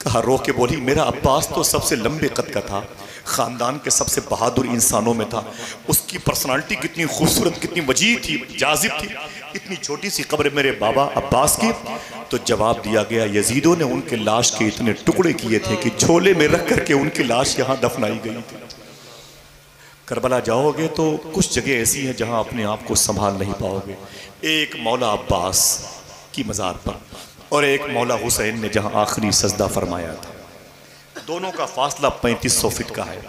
कहा रो के बोली, मेरा अब्बास तो सबसे लंबे कद का था, ख़ानदान के सबसे बहादुर इंसानों में था, उसकी पर्सनालिटी कितनी खूबसूरत, कितनी वजीह थी, जाजिब थी, इतनी छोटी सी कब्र मेरे बाबा अब्बास की। तो जवाब दिया गया, यजीदों ने उनके लाश के इतने टुकड़े किए थे कि झोले में रख करके उनकी लाश यहाँ दफनाई गई थी। करबला जाओगे तो कुछ जगह ऐसी है जहाँ अपने आप को संभाल नहीं पाओगे। एक मौला अब्बास की मज़ार पर और एक मौला हुसैन ने जहाँ आखिरी सजदा फरमाया था, दोनों का फासला 3500 फीट का है।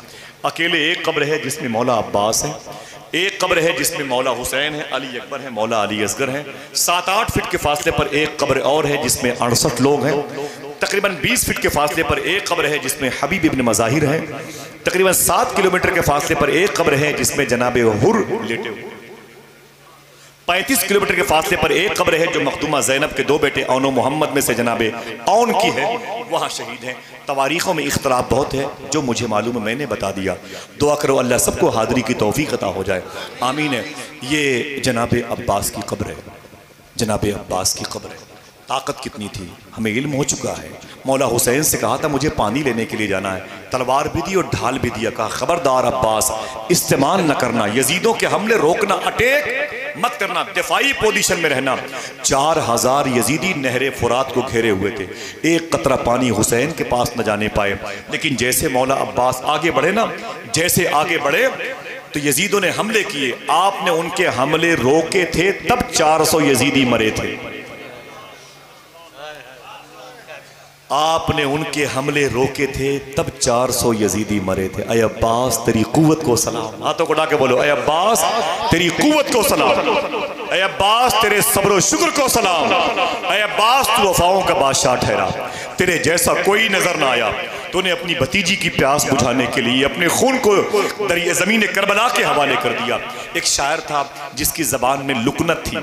अकेले एक कब्र है जिसमें मौला अब्बास है, एक कब्र है जिसमें मौला हुसैन है, अली अकबर है, मौला अली असगर है। 7-8 फीट के फासले पर एक कब्र और है जिसमें 68 लोग हैं। तकरीबन 20 फीट के फासले पर एक कब्र है जिसमें हबीब इब्न मज़ाहिर है। तकरीबन 7 किलोमीटर के फासले पर एक कब्र है जिसमें जनाबे हुर लेटे हुए। 35 किलोमीटर के फासले पर एक कब्र है जो मखदूमा ज़ैनब के 2 बेटे औन मोहम्मद में से जनाबे औन की है, वहाँ शहीद हैं। तवारीखों में इख्तलाफ बहुत है, जो मुझे मालूम है मैंने बता दिया। दुआ करो अल्लाह सबको हाज़री की तौफीक अता हो जाए, आमीन है। ये जनाबे अब्बास की कब्र है, जनाबे अब्बास की कब्र है। ताकत कितनी थी हमें इल्म हो चुका है। मौला हुसैन से कहा था मुझे पानी लेने के लिए जाना है, तलवार भी दी और ढाल भी दिया, कहा खबरदार अब्बास इस्तेमाल न करना, यजीदों के हमले रोकना, अटैक मत करना, दिफाई पोजीशन में रहना। 4000 यजीदी नहरे फुरात को घेरे हुए थे, एक कतरा पानी हुसैन के पास न जाने पाए। लेकिन जैसे मौला अब्बास आगे बढ़े ना, जैसे आगे बढ़े तो यजीदों ने हमले किए, आपने उनके हमले रोके थे तब 400 यजीदी मरे थे। आपने उनके हमले रोके थे तब 400 यजीदी मरे थे। अय अब्बास तेरी कुव्वत को सलाम, हाथों को उठा के बोलो, अय अब्बास तेरी कुव्वत को सलाम, अय अब्बास तेरे सब्र शुक्र को सलाम, अय अब्बास तू वफाओं का बादशाह ठहरा, तेरे जैसा कोई नजर ना आया। तूने अपनी भतीजी की प्यास बुझाने के लिए अपने खून को दरिया ज़मीन करबला के हवाले कर दिया। एक शायर था जिसकी ज़बान में लुकनत थी,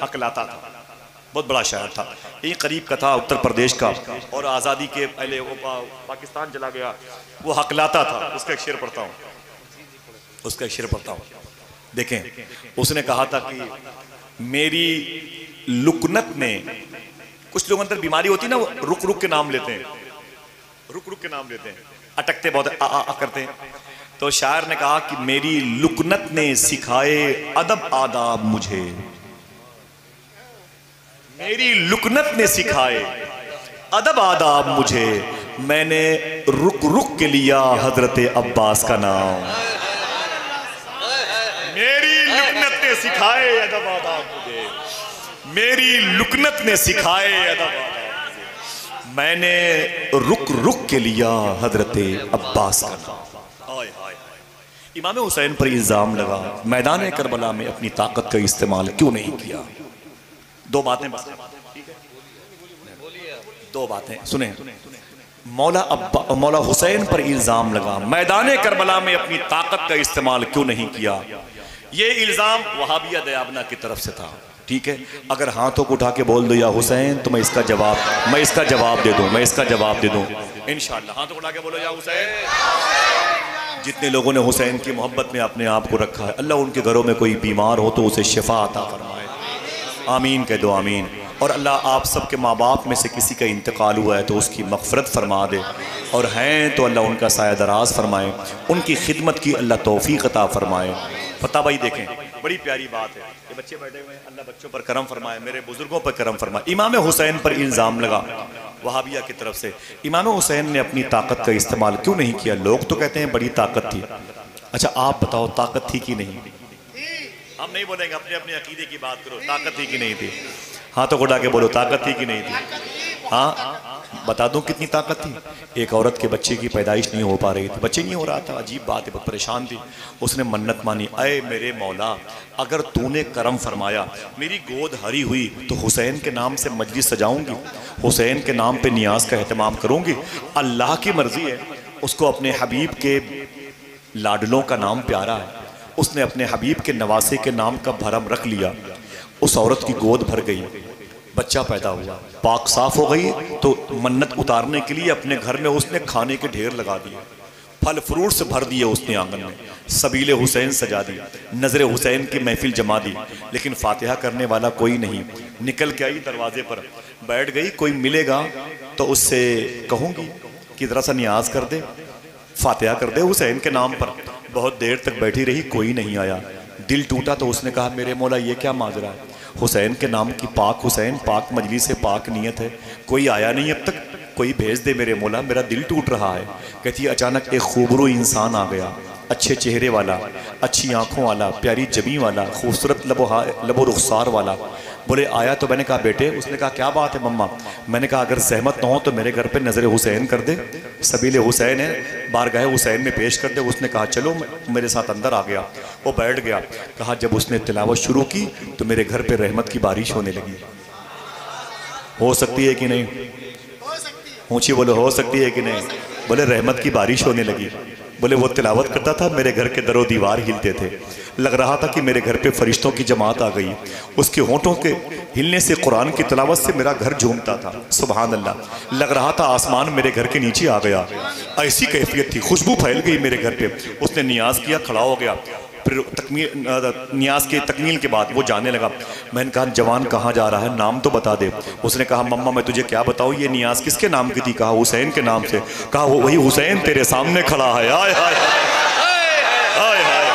हकलाता था, बहुत बड़ा शायर था। ये करीब का था, उत्तर प्रदेश का, और आज़ादी के पहले वो पाकिस्तान चला गया, वो हकलाता था। उसका एक शेर पढ़ता हूँ, उसका एक शेर पढ़ता हूँ। देखें, उसने कहा था कि मेरी लुकनत ने, कुछ लोग अंदर बीमारी होती है ना, वो रुक रुक के नाम लेते हैं, रुक रुक के नाम लेते हैं, अटकते बहुत आ करते हैं। तो शायर ने कहा कि मेरी लुकनत ने सिखाए अदब आदाब मुझे, मेरी लुकनत ने सिखाए अदब आदाब मुझे, मैंने रुक रुक के लिया हजरत अब्बास का नाम। मेरी लुकनत ने सिखाए अदब आदाब मुझे, मेरी लुकनत ने सिखाए अदब आदाब मुझे, मैंने रुक रुक के लिया हजरत अब्बास का नाम। इमाम हुसैन पर इल्जाम लगा, मैदान करबला में अपनी ताकत का इस्तेमाल क्यों नहीं किया? दो बातें बस, दो बातें सुने। मौला हुसैन पर इल्जाम लगा, मैदान करबला में अपनी ताकत का इस्तेमाल क्यों नहीं किया? ये इल्जाम वहाबिया दयाबना की तरफ से था, ठीक है। अगर हाथों को उठा के बोल दो या हुसैन, तो मैं इसका जवाब दे दूं, मैं इसका जवाब दे दूं इंशाअल्लाह। हाथों को उठा के बोलो या हुसैन। जितने लोगों ने हुसैन की मोहब्बत में अपने आप को रखा है, अल्लाह उनके घरों में कोई बीमार हो तो उसे शिफा अता फरमाए, आमीन कह दो, आमीन। और अल्लाह आप सबके माँ बाप में से किसी का इंतकाल हुआ है तो उसकी मग़फ़िरत फरमा दे, और हैं तो अल्लाह उनका साया दराज फरमाए, उनकी खिदमत की अल्लाह तौफ़ीक़ अता फरमाए। पता भाई देखें, बड़ी प्यारी बात है, ये बच्चे बैठे हुए हैं, अल्लाह बच्चों पर करम फरमाए, मेरे बुजुर्गों पर करम फरमाए। इमाम हुसैन पर इल्ज़ाम लगा वहाबिया की तरफ से, इमाम हुसैन ने अपनी ताकत का इस्तेमाल क्यों नहीं किया? लोग तो कहते हैं बड़ी ताकत थी। अच्छा आप बताओ ताकत थी कि नहीं? हम नहीं बोलेंगे, अपने अपने अकीदे की बात करो, ताकत थी कि नहीं थी? हाथों को उठा के बोलो, ताकत थी कि नहीं थी? हाँ बता दूं कितनी ताकत थी। एक औरत के बच्चे की पैदाइश नहीं हो पा रही थी, बच्चे नहीं हो रहा था, अजीब बात है, बहुत परेशान थी। उसने मन्नत मानी, अय मेरे मौला, अगर तूने करम फरमाया, मेरी गोद हरी हुई तो हुसैन के नाम से मजलिस सजाऊंगी, हुसैन के नाम पे नियाज का एहतमाम करूंगी। अल्लाह की मर्जी है, उसको अपने हबीब के लाडलों का नाम प्यारा है, उसने अपने हबीब के नवासे के नाम का भरम रख लिया। उस औरत की गोद भर गई, बच्चा पैदा हुआ, पाक साफ हो गई, तो मन्नत उतारने के लिए अपने घर में उसने खाने के ढेर लगा दिए, फल फ्रूट से भर दिए उसने आंगन में, सबीले हुसैन सजा दी, नजर हुसैन की महफिल जमा दी। लेकिन फातिहा करने वाला कोई नहीं। निकल के आई, दरवाजे पर बैठ गई, कोई मिलेगा तो उससे कहूँगी कि जरा सा नियाज कर दे, फातिहा कर दे हुसैन के नाम पर। बहुत देर तक बैठी रही, कोई नहीं आया, दिल टूटा तो उसने कहा मेरे मौला ये क्या माजरा है? हुसैन के नाम की पाक हुसैन, पाक मजलिस से पाक नीयत है, कोई आया नहीं अब तक, कोई भेज दे मेरे मौला, मेरा दिल टूट रहा है। कहती है अचानक एक खूबरू इंसान आ गया, अच्छे चेहरे वाला, अच्छी आंखों वाला, प्यारी जबी वाला, खूबसूरत लबो रुखसार वाला। बोले आया तो मैंने कहा बेटे, उसने कहा क्या बात है मम्मा। मैंने कहा अगर सहमत न हो तो मेरे घर पे नज़र हुसैन कर दे, सबीले हुसैन है, बारगाह हुसैन में पेश कर दे। उसने कहा चलो, मेरे साथ अंदर आ गया, वो बैठ गया। कहा जब उसने तिलावत शुरू की तो मेरे घर पे रहमत की बारिश होने लगी। हो सकती है कि नहीं? ऊंची बोले हो सकती है कि नहीं? बोले रहमत की बारिश होने लगी। बोले वो तिलावत करता था, मेरे घर के दरो दीवार हिलते थे, लग रहा था कि मेरे घर पे फरिश्तों की जमात आ गई। उसके होंठों के हिलने से, कुरान की तिलावत से मेरा घर झूमता था। सुभान अल्लाह, लग रहा था आसमान मेरे घर के नीचे आ गया। ऐसी कैफियत थी, खुशबू फैल गई मेरे घर पे। उसने नियाज किया, खड़ा हो गया। फिर नियाज के तकमील के बाद वो जाने लगा। मैंने कहा जवान कहाँ जा रहा है, नाम तो बता दे। उसने कहा मम्मा मैं तुझे क्या बताऊँ, ये नियाज किसके नाम की थी? कहा हुसैन के नाम से। कहा वो वही हुसैन तेरे सामने खड़ा है। आय हाय हाय हाय,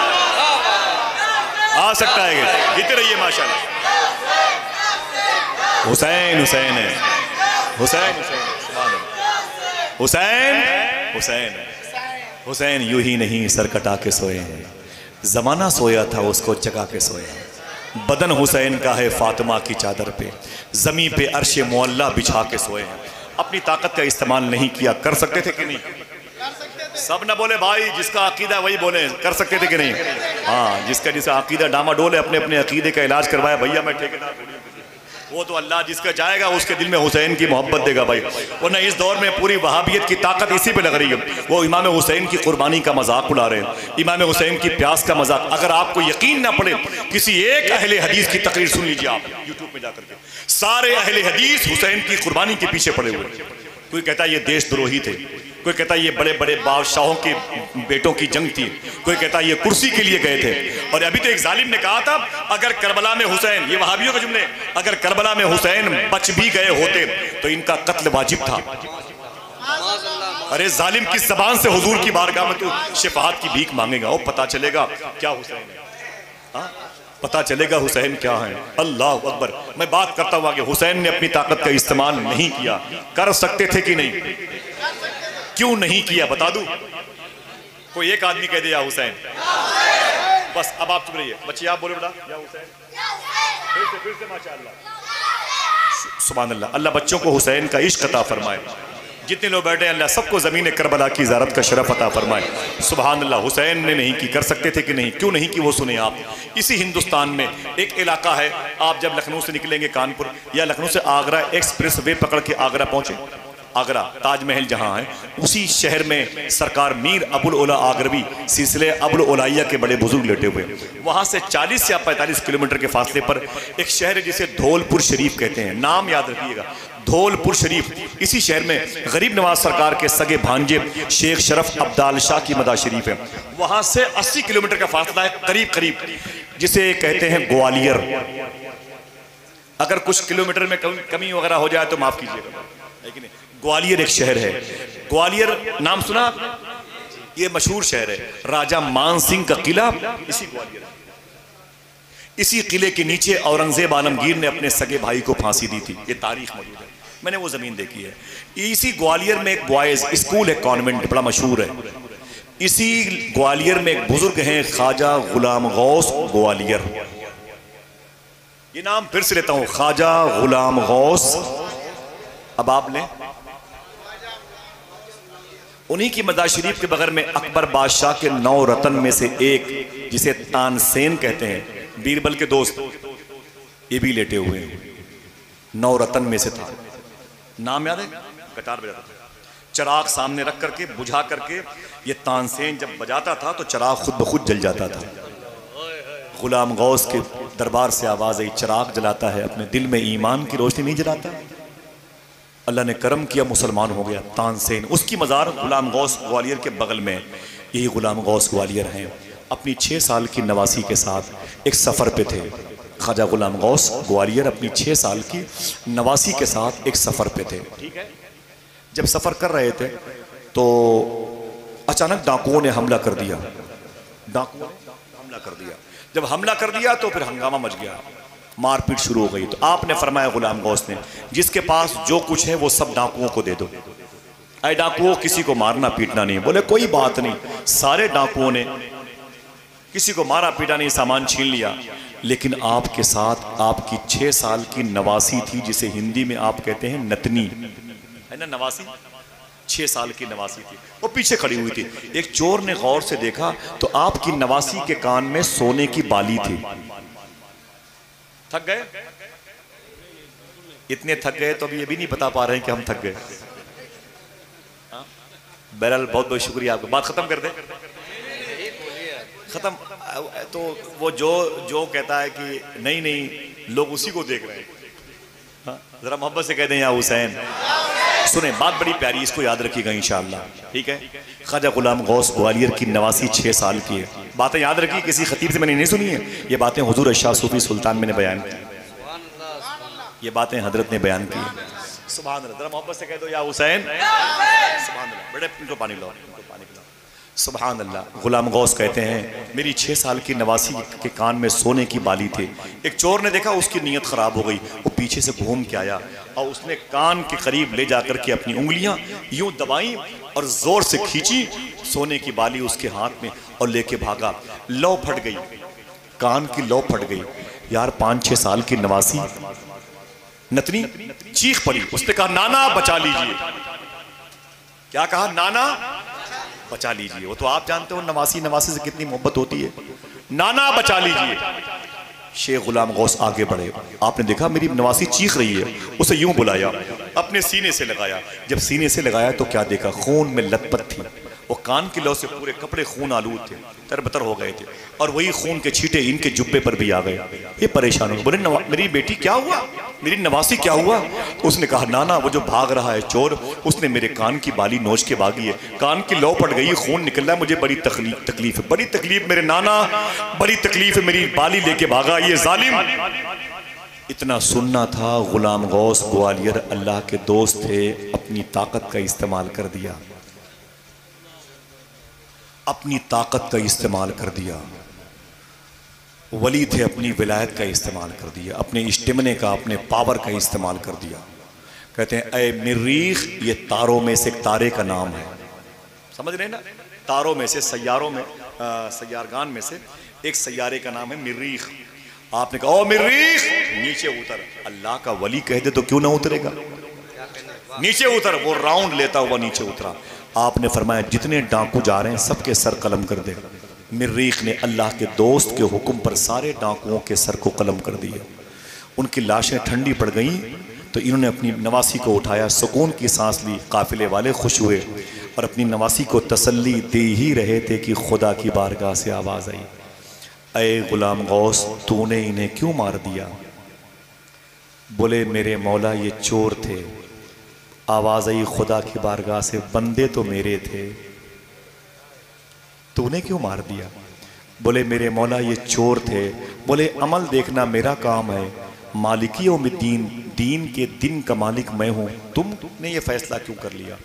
आ सकता है, जीते रहिए माशाल्लाह। हुसैन हुसैन है, हुसैन हुसैन हुसैन हुसैन यूं ही नहीं सर कटा के सोए हैं, जमाना सोया था उसको जगा के सोया। बदन हुसैन का है फातिमा की चादर पे, जमी पे अर्शे मुअल्ला बिछा के सोए हैं। अपनी ताकत का इस्तेमाल नहीं किया, कर सकते थे कि नहीं? सब न बोले भाई, जिसका अकीदा वही बोले, कर सकते थे कि नहीं? हाँ, जिसका अकीदा डामाडोल है, अपने अपने अकीदे का इलाज करवाया। भैया मैं ठेकेदार, वो तो अल्लाह जिसका चाहेगा उसके दिल में हुसैन की मोहब्बत देगा भाई। वरना इस दौर में पूरी वहाबियत की ताकत इसी पे लग रही है। वो इमाम हुसैन की कुर्बानी का मजाक उड़ा रहे हैं, इमाम हुसैन की प्यास का मजाक। अगर आपको यकीन ना पड़े, किसी एक अहले हदीस की तकरीर सुन लीजिए आप यूट्यूब में जाकर के। सारे अहले हदीस हुसैन की कुर्बानी के पीछे पड़े हुए। कोई कहता है ये देशद्रोही थे, कोई कहता है ये बड़े बड़े बादशाहों के बेटों की जंग थी, कोई कहता है ये कुर्सी के लिए गए थे। और अभी तो एक जालिम ने कहा था अगर करबला में हुसैन, ये वहाबियों के जुमले, अगर करबला में हुसैन बच भी गए होते तो इनका कत्ल वाजिब था। अरे जालिम किस जबान से हुजूर की बारगाह में तू शिफाअत की भीख मांगेगा? वो पता चलेगा क्या हुसैन है, हाँ पता चलेगा हुसैन क्या है। अल्लाह अकबर। मैं बात करता हूँ कि हुसैन ने अपनी ताकत का इस्तेमाल नहीं किया, कर सकते थे कि नहीं? क्यों नहीं किया बता दूं? कोई एक आदमी कह दे या हुसैन, बस अब आप चुप रहिए। बच्चे आप बोले बेटा या हुसैन, फिर से माशाअल्लाह, सुभान अल्लाह। अल्लाह बच्चों को हुसैन का इश्क अता फरमाए। जितने लोग बैठे हैं अल्लाह सबको ज़मीन करबला की ज़ियारत का शरफ अता फरमाए। सुभान अल्लाह। हुसैन ने नहीं की, कर सकते थे कि नहीं? क्यों नहीं की वो सुने आप। इसी हिंदुस्तान में एक इलाका है, आप जब लखनऊ से निकलेंगे कानपुर या लखनऊ से आगरा एक्सप्रेस वे पकड़ के आगरा पहुंचे, आगरा ताजमहल जहां है, उसी शहर में सरकार मीर अबुल ओला आगरवी सिलसिले अबुल ओलाइया के बड़े बुजुर्ग लेटे हुए। वहां से 40 या 45 किलोमीटर के फासले पर एक शहर है जिसे धौलपुर शरीफ कहते हैं। नाम याद रखिएगा, धौलपुर शरीफ। इसी शहर में गरीब नवाज सरकार के सगे भांजे शेख शरफ अब्दाल शाह की मदा शरीफ है। वहां से 80 किलोमीटर का फासला है करीब करीब, जिसे कहते हैं ग्वालियर। अगर कुछ किलोमीटर में कमी वगैरह हो जाए तो माफ कीजिएगा, लेकिन ग्वालियर एक शहर है। ग्वालियर नाम सुना? ये मशहूर शहर है, राजा मान सिंह का किला इसी ग्वालियर है। इसी किले के नीचे औरंगजेब आलमगीर ने अपने सगे भाई को फांसी दी थी। ये तारीख मौजूद है, मैंने वो जमीन देखी है। इसी ग्वालियर में एक बॉयज स्कूल है, कॉन्वेंट, बड़ा मशहूर है। इसी ग्वालियर में एक बुजुर्ग हैं ख्वाजा गुलाम गौस ग्वालियर। ये नाम फिर से लेता हूं, ख्वाजा गुलाम गौस। अब आप लें, उन्हीं की मज़ार शरीफ के बगल में अकबर बादशाह के 9 रतन में से एक, जिसे तानसेन कहते हैं, बीरबल के दोस्त, ये भी लेटे हुए हैं। 9 रतन में से था। नाम याद है? कटार बजाता था, चराग सामने रख करके बुझा करके। ये तानसेन जब बजाता था तो चराग खुद ब खुद जल जाता था। गुलाम गौस के दरबार से आवाज आई, चराग जलाता है, अपने दिल में ईमान की रोशनी नहीं जलाता। अल्लाह ने करम किया, मुसलमान हो गया तानसेन। उसकी मज़ार गुलाम गौस ग्वालियर के बगल में। यही गुलाम गौस ग्वालियर हैं। अपनी 6 साल की नवासी के साथ एक सफ़र पे थे। ख्वाजा गुलाम गौस ग्वालियर अपनी 6 साल की नवासी के साथ एक सफ़र पे थे। ठीक है, जब सफ़र कर रहे थे तो अचानक डाकुओं ने हमला कर दिया। डाकुओं ने हमला कर दिया। जब हमला कर दिया तो फिर हंगामा मच गया। मारपीट शुरू हो गई। तो आपने फरमाया गुलाम गौस ने, जिसके पास जो कुछ है वो सब डाकुओं को दे दो। अरे डाकुओं, किसी को मारना पीटना नहीं। बोले कोई बात नहीं। सारे डाकुओं ने किसी को मारा पीटा नहीं, सामान छीन लिया। लेकिन आपके साथ आपकी 6 साल की नवासी थी, जिसे हिंदी में आप कहते हैं नतनी, है ना नवासी। 6 साल की नवासी थी, वो पीछे खड़ी हुई थी। एक चोर ने गौर से देखा तो आपकी नवासी के कान में सोने की बाली थी। थक गए? इतने थक गए तो अभी ये भी नहीं बता पा रहे हैं कि हम थक गए। बहरहाल बहुत बहुत शुक्रिया आपका। बात खत्म कर दे, खत्म। तो वो जो कहता है कि नहीं नहीं लोग उसी को देख रहे हैं, जरा मोहब्बत से कह दें या हुसैन। सुने, बात बड़ी प्यारी, इसको याद रखिएगा इंशाअल्लाह, ठीक है। ख्वाजा गुलाम गौस ग्वालियर की नवासी 6 साल की है। बातें याद रखी, किसी खतीब से मैंने नहीं सुनी है, ये बातें हुजूर शाह सूफी सुल्तान मैंने बयान की, ये बातें हजरत ने बयान की। सुभान अल्लाह, जरा मोहब्बत से कह दो या हुसैन। सुभान अल्लाह, बड़े इनको पानी लो, इनको पानी पिलाओ। सुभान अल्लाह। गुलाम गौस कहते हैं मेरी 6 साल की नवासी के कान में सोने की बाली थे। एक चोर ने देखा, उसकी नीयत खराब हो गई, वो पीछे से घूम के आया और उसने कान के करीब ले जाकर के अपनी उंगलियां यूं दबाई और जोर से खींची, सोने की बाली उसके हाथ में और लेके भागा। लौ फट गई, कान की लौ फट गई। यार 5-6 साल की नवासी नतनी चीख पड़ी। उसने कहा नाना बचा लीजिए। क्या कहा? नाना बचा लीजिए। वो तो आप जानते हो नवासी से कितनी मोहब्बत होती है। नाना बचा लीजिए। शेख गुलाम गौस आगे बढ़े, आपने देखा मेरी नवासी चीख रही है, उसे यूं बुलाया, अपने सीने से लगाया। जब सीने से लगाया तो क्या देखा? खून में लथपथ थी। वो कान की लौ से पूरे कपड़े खून आलूद थे, तरबतर हो गए थे, और वही खून के छींटे इनके जुब्बे पर भी आ गए। ये परेशान हो, बोले मेरी बेटी क्या हुआ, मेरी नवासी क्या हुआ? उसने कहा नाना वो जो भाग रहा है चोर, उसने मेरे कान की बाली नोच के भागी है, कान की लौ पड़ गई, खून निकल रहा है, मुझे बड़ी तकलीफ है, बड़ी तकलीफ मेरे नाना, बड़ी तकलीफ है, मेरी बाली लेके भागा ये जालिम। इतना सुनना था। गुलाम गौस ग्वालियर अल्लाह के दोस्त थे, अपनी ताकत का इस्तेमाल कर दिया, अपनी ताकत का इस्तेमाल कर दिया। वली थे, अपनी विलायत का इस्तेमाल कर दिया, अपने इस्टिमने का, अपने पावर का इस्तेमाल कर दिया। कहते हैं ए मिर्रीख, ये तारों में से एक तारे का नाम है, समझ रहे ना? तारों में से, सैयारों में, सैयारगान में से एक सैयारे का नाम है मिर्रीख। आपने कहा ओ मिर्रीख नीचे उतर। अल्लाह का वली कह दे तो क्यों ना उतरेगा? नीचे उतर। वो राउंड लेता हुआ नीचे उतरा। आपने फरमाया जितने डाकू जा रहे हैं सबके सर कलम कर दे। मिर्रीख ने अल्लाह के दोस्त के हुक्म पर सारे डाकुओं के सर को कलम कर दिया। उनकी लाशें ठंडी पड़ गईं तो इन्होंने अपनी नवासी को उठाया, सुकून की सांस ली। काफिले वाले खुश हुए और अपनी नवासी को तसल्ली दे ही रहे थे कि खुदा की बारगाह से आवाज़ आई, अय गुलाम गौस तूने इन्हें क्यों मार दिया? बोले मेरे मौला ये चोर थे। आवाज़ आई खुदा की बारगाह से, बंदे तो मेरे थे, तूने क्यों मार दिया? बोले मेरे मौला ये चोर थे। बोले अमल देखना मेरा काम है, मालिकी यौमिद्दीन, दीन के दिन का मालिक मैं हूँ, तुमने ये फैसला क्यों कर लिया?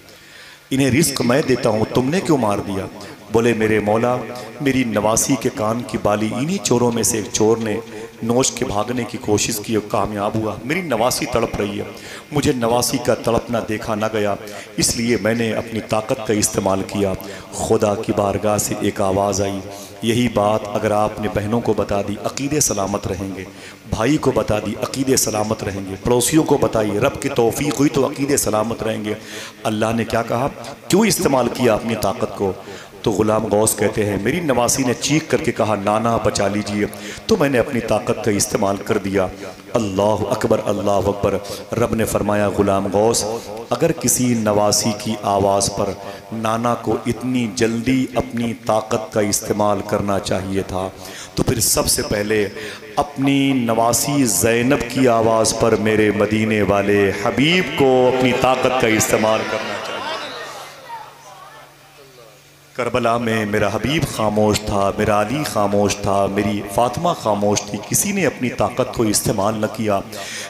इन्हें रिस्क मैं देता हूँ, तुमने क्यों मार दिया? बोले मेरे मौला मेरी नवासी के कान की बाली इन्हीं चोरों में से एक चोर ने नोच के भागने की कोशिश की और कामयाब हुआ। मेरी नवासी तड़प रही है, मुझे नवासी का तड़पना देखा ना गया, इसलिए मैंने अपनी ताकत का इस्तेमाल किया। खुदा की बारगाह से एक आवाज़ आई, यही बात अगर आपने बहनों को बता दी अकीदे सलामत रहेंगे, भाई को बता दी अकीदे सलामत रहेंगे, पड़ोसियों को बताइए रब की तौफीक हुई तो अकीदे सलामत रहेंगे। अल्लाह ने क्या कहा, क्यों इस्तेमाल किया अपनी ताकत को? तो गुलाम गौस कहते हैं मेरी नवासी ने चीख करके कहा नाना बचा लीजिए, तो मैंने अपनी ताकत का इस्तेमाल कर दिया। अल्लाह अकबर, अल्लाह अकबर। रब ने फरमाया गुलाम गौस अगर किसी नवासी की आवाज़ पर नाना को इतनी जल्दी अपनी ताकत का इस्तेमाल करना चाहिए था तो फिर सबसे पहले अपनी नवासी ज़ैनब की आवाज़ पर मेरे मदीने वाले हबीब को अपनी ताकत का इस्तेमाल करना चाहिए। करबला में मेरा हबीब खामोश था, मेरा अली खामोश था, मेरी फातिमा खामोश थी, किसी ने अपनी ताकत को इस्तेमाल न किया।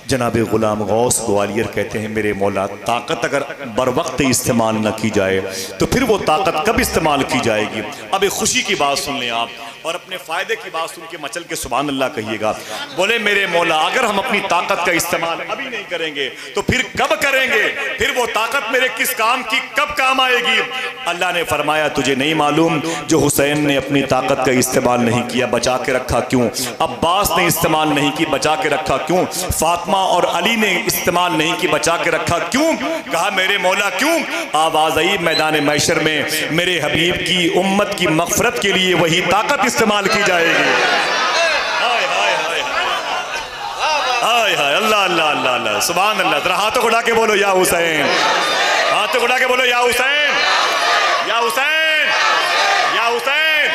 जनाब गुलाम गौस ग्वालियर कहते हैं मेरे मौला, ताकत अगर बर वक्त इस्तेमाल न की जाए तो फिर वो ताकत कब इस्तेमाल की जाएगी। अब एक खुशी की बात सुन लें आप, और अपने फ़ायदे की बात सुन के मचल के सुभान अल्लाह कहिएगा। बोले मेरे मौला, अगर हम अपनी ताकत का इस्तेमाल अभी नहीं करेंगे तो फिर कब करेंगे? फिर वो ताकत मेरे किस काम की, कब काम आएगी? अल्लाह ने फरमाया तुझे नहीं मालूम, जो हुसैन ने अपनी ताकत का इस्तेमाल नहीं किया बचा के रखा क्यों? अब्बास ने इस्तेमाल नहीं की बचा के रखा क्यों? फातिमा और अली ने इस्तेमाल नहीं की बचा के रखा क्यों? कहा मेरे मौला क्यों? आवाज आई मैदान मैशर में, मेरे हबीब की उम्मत की मगफरत के लिए वही ताकत इस्तेमाल की जाएगी। हाय हाय हाय हाय हाय, अल्लाह अल्लाह अल्लाह अल्लाह, सुभान अल्लाह। जरा हाथों को उठा के बोलो या हुसैन, हाथों को उठा के बोलो या हुसैन, या हुसैन, या हुसैन।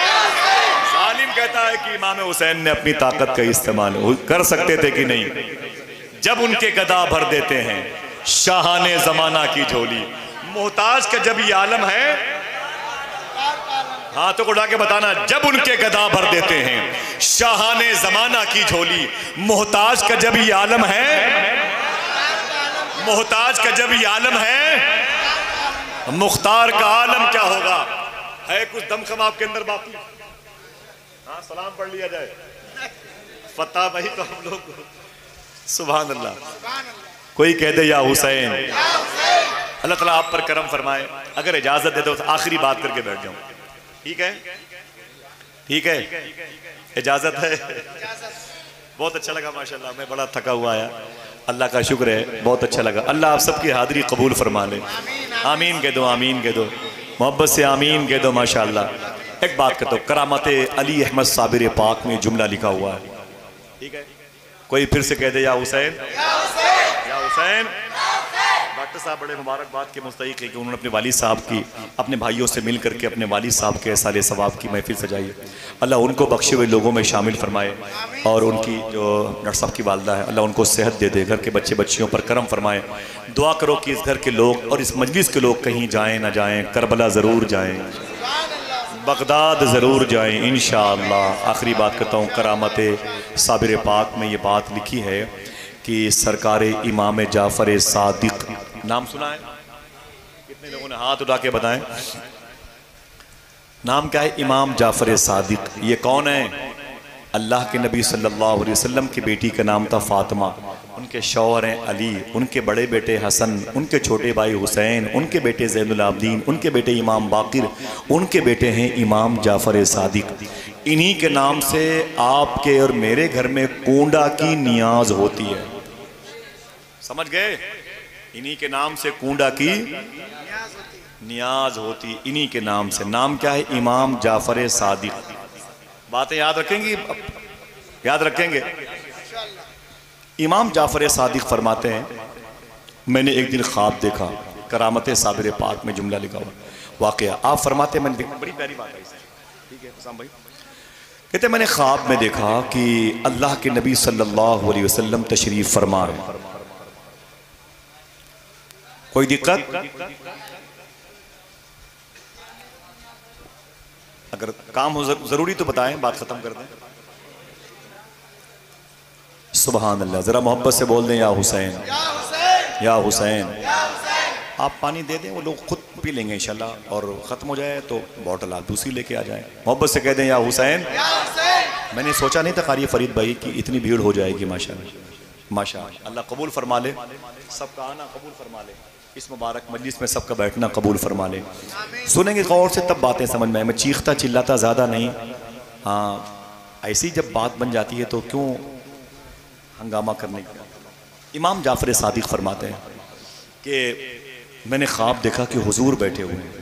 सालिम कहता है कि इमाम हुसैन ने अपनी ताकत का इस्तेमाल कर सकते थे कि नहीं? जब उनके गदा भर देते हैं शाहाने जमाना की झोली, मोहताज का जब ये आलम है, हाथों को उठा के बताना, जब उनके गदा भर देते हैं शाहाने जमाना की झोली, मोहताज का जब ये आलम है, मोहताज का जब ये आलम है, मुख्तार का आलम क्या होगा? है कुछ दमखम आपके अंदर बाकी? हाँ, सलाम पढ़ लिया जाए, फतह भाई तो हम लोग, सुभान अल्लाह। कोई कह दे या हुसैन। अल्लाह ताला आप पर करम फरमाए। अगर इजाजत दे दो तो आखिरी बात करके बैठ जाऊं, ठीक है? ठीक है, इजाजत है? बहुत अच्छा लगा माशाल्लाह, मैं बड़ा थका हुआ आया, अल्लाह का शुक्र है, बहुत अच्छा लगा। अल्लाह आप सबकी हाजिरी कबूल फरमा ले। आमीन कह दो, आमीन कह दो, मोहब्बत से आमीन कह दो माशाल्लाह। एक बात कहता हूँ, करामत अली अहमद साबिर पाक में जुमला लिखा हुआ है, ठीक है? कोई फिर से कह दे या हुसैन, या हुसैन। डॉक्टर साहब बड़े मुबारकबाद के मुस्तहिक है कि उन्होंने अपने वालिद साहब की, अपने भाइयों से मिल करके अपने वालिद साहब के साले सवाब की महफिल सजाई है। अल्लाह उनको बख्शे हुए लोगों में शामिल फरमाए, और उनकी जो डॉक्टर साहब की वालदा है, अल्लाह उनको सेहत दे दे, घर के बच्चे बच्चियों पर करम फरमाए। दुआ करो कि इस घर के लोग और इस मजलिस के लोग कहीं जाएँ ना जाएँ, करबला ज़रूर जाएँ, बगदाद ज़रूर जाएँ इंशाअल्लाह। आखिरी बात करता हूँ, करामत साबिर पाक में ये बात लिखी है कि सरकार इमाम जाफ़र सादिक, नाम सुना है? कितने लोगों ने हाथ उठा के बताएं नाम क्या है? इमाम जाफ़र सादिक। ये कौन है? अल्लाह के नबी सल्लल्लाहु अलैहि वसल्लम की बेटी का नाम था फातिमा, उनके शौहर हैं अली, उनके बड़े बेटे हसन, उनके छोटे भाई हुसैन, उनके बेटे ज़ैनुल आबदीन, उनके बेटे इमाम बाकिर, उनके बेटे हैं इमाम जाफ़र सादिक। इन्हीं के नाम से आपके और मेरे घर में कूंडा की नियाज होती है, समझ गए? इन्हीं के नाम से कूंडा की नियाज होती, इन्हीं के नाम से। नाम क्या है? इमाम जाफ़र सादिक। बातें याद रखेंगी, याद रखेंगे। इमाम जाफ़र सादिक फरमाते हैं, मैंने एक दिन ख्वाब देखा, करामत साबिर पाक में जुमला लिखा हुआ वाक़या। आप फरमाते मैंने देखा, बड़ी प्यारी बात है, ठीक है हुसैन भाई? कहते मैंने ख्वाब में देखा कि अल्लाह के नबी सल्लल्लाहु अलैहि वसल्लम तशरीफ़ फरमा है। कोई दिक्कत? अगर काम हो जरूरी तो बताएं, बात खत्म कर दें। सुभान अल्लाह। जरा मोहब्बत से बोल दें या हुसैन, या हुसैन। आप पानी दे दें, वो लोग खुद पी लेंगे इंशाल्लाह, और ख़त्म हो जाए तो बॉटल आप दूसरी लेके आ जाएं। मोहब्बत से कह दें या हुसैन। मैंने सोचा नहीं था कारी फरीद भाई कि इतनी भीड़ हो जाएगी, माशाअल्लाह माशाअल्लाह। अल्लाह कबूल फरमा ले, सबका आना कबूल फरमा ले, इस मुबारक मजलिस में सबका बैठना कबूल फरमा ले। सुनेंगे गौर से तब बातें समझ में आए। मैं चीखता चिल्लाता ज़्यादा नहीं, हाँ ऐसी जब बात बन जाती है तो क्यों हंगामा करने का। इमाम जाफ़र सादिक फरमाते हैं कि मैंने ख्वाब देखा कि हुजूर बैठे हुए हैं,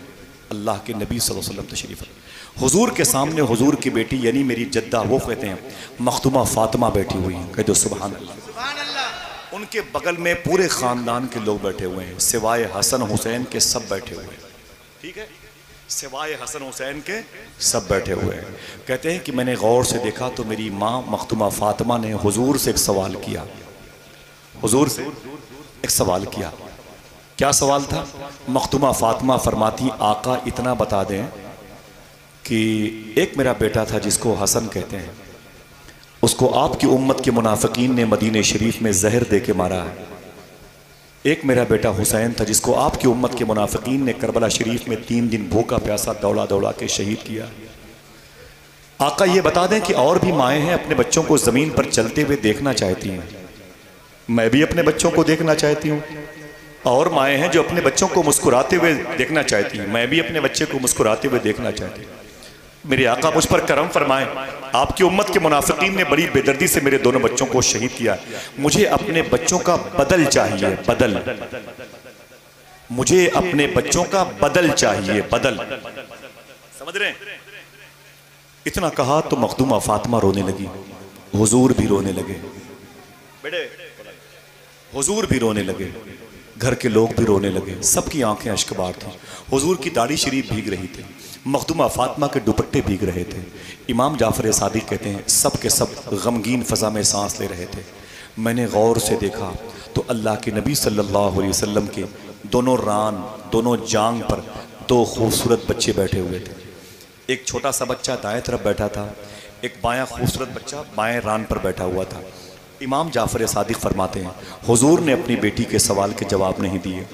अल्लाह के नबी सल्लल्लाहु अलैहि वसल्लम तशरीफ़, हुजूर के सामने हुजूर की बेटी यानी मेरी जद्दा, वो कहते हैं मखदूमा फातिमा बैठी हुई हैं। कहते सुभान अल्लाह। उनके बगल में पूरे ख़ानदान के लोग बैठे हुए हैं, सिवाय हसन हुसैन के सब बैठे हुए हैं, ठीक है, सिवाय हसन हुसैन के सब बैठे हुए हैं। कहते हैं कि मैंने गौर से देखा तो मेरी माँ मखदूमा फातिमा ने हुजूर से एक सवाल किया, हुजूर से एक सवाल किया। क्या सवाल था? मखदूमा फातिमा फरमाती आका इतना बता दें कि एक मेरा बेटा था जिसको हसन कहते हैं, उसको आपकी उम्मत के मुनाफिकीन ने मदीने शरीफ में जहर दे के मारा है। एक मेरा बेटा हुसैन था जिसको आपकी उम्मत के मुनाफिकीन ने करबला शरीफ में 3 दिन भूखा प्यासा दौड़ा दौड़ा के शहीद किया। आका ये बता दें कि और भी माएँ हैं अपने बच्चों को ज़मीन पर चलते हुए देखना चाहती हैं। मैं भी अपने बच्चों को देखना चाहती हूँ। और माएँ हैं जो अपने बच्चों को मुस्कुराते हुए देखना चाहती हैं। मैं भी अपने बच्चे को मुस्कुराते हुए देखना चाहती हूँ। मेरे आका मुझ पर करम फरमाएं। आपकी उम्मत के मुनाफिकीन ने बड़ी बेदर्दी से मेरे दोनों बच्चों को शहीद किया। मुझे अपने बच्चों का बदल चाहिए, बदल। मुझे अपने बच्चों का बदल चाहिए, बदल। समझ रहे हैं? इतना कहा तो मखदूमा फातिमा रोने लगी, हुजूर भी रोने लगे, बेटे हुजूर भी रोने लगे, घर के लोग भी रोने लगे, सबकी आंखें अश्कबार थी। हुजूर की दाढ़ी शरीफ भीग रही थी, मखदूमा फातिमा के दुपट्टे भीग रहे थे। इमाम जाफर सादिक कहते हैं सब के सब गमगीन फ़ज़ा में सांस ले रहे थे। मैंने गौर से देखा तो अल्लाह के नबी सल्लल्लाहु अलैहि वसल्लम के दोनों रान, दोनों जांग पर 2 खूबसूरत बच्चे बैठे हुए थे। एक छोटा सा बच्चा दाएं तरफ बैठा था, एक बायां खूबसूरत बच्चा बाएं रान पर बैठा हुआ था। इमाम जाफर सादिक फरमाते हैं हुजूर ने अपनी बेटी के सवाल के जवाब नहीं दिए।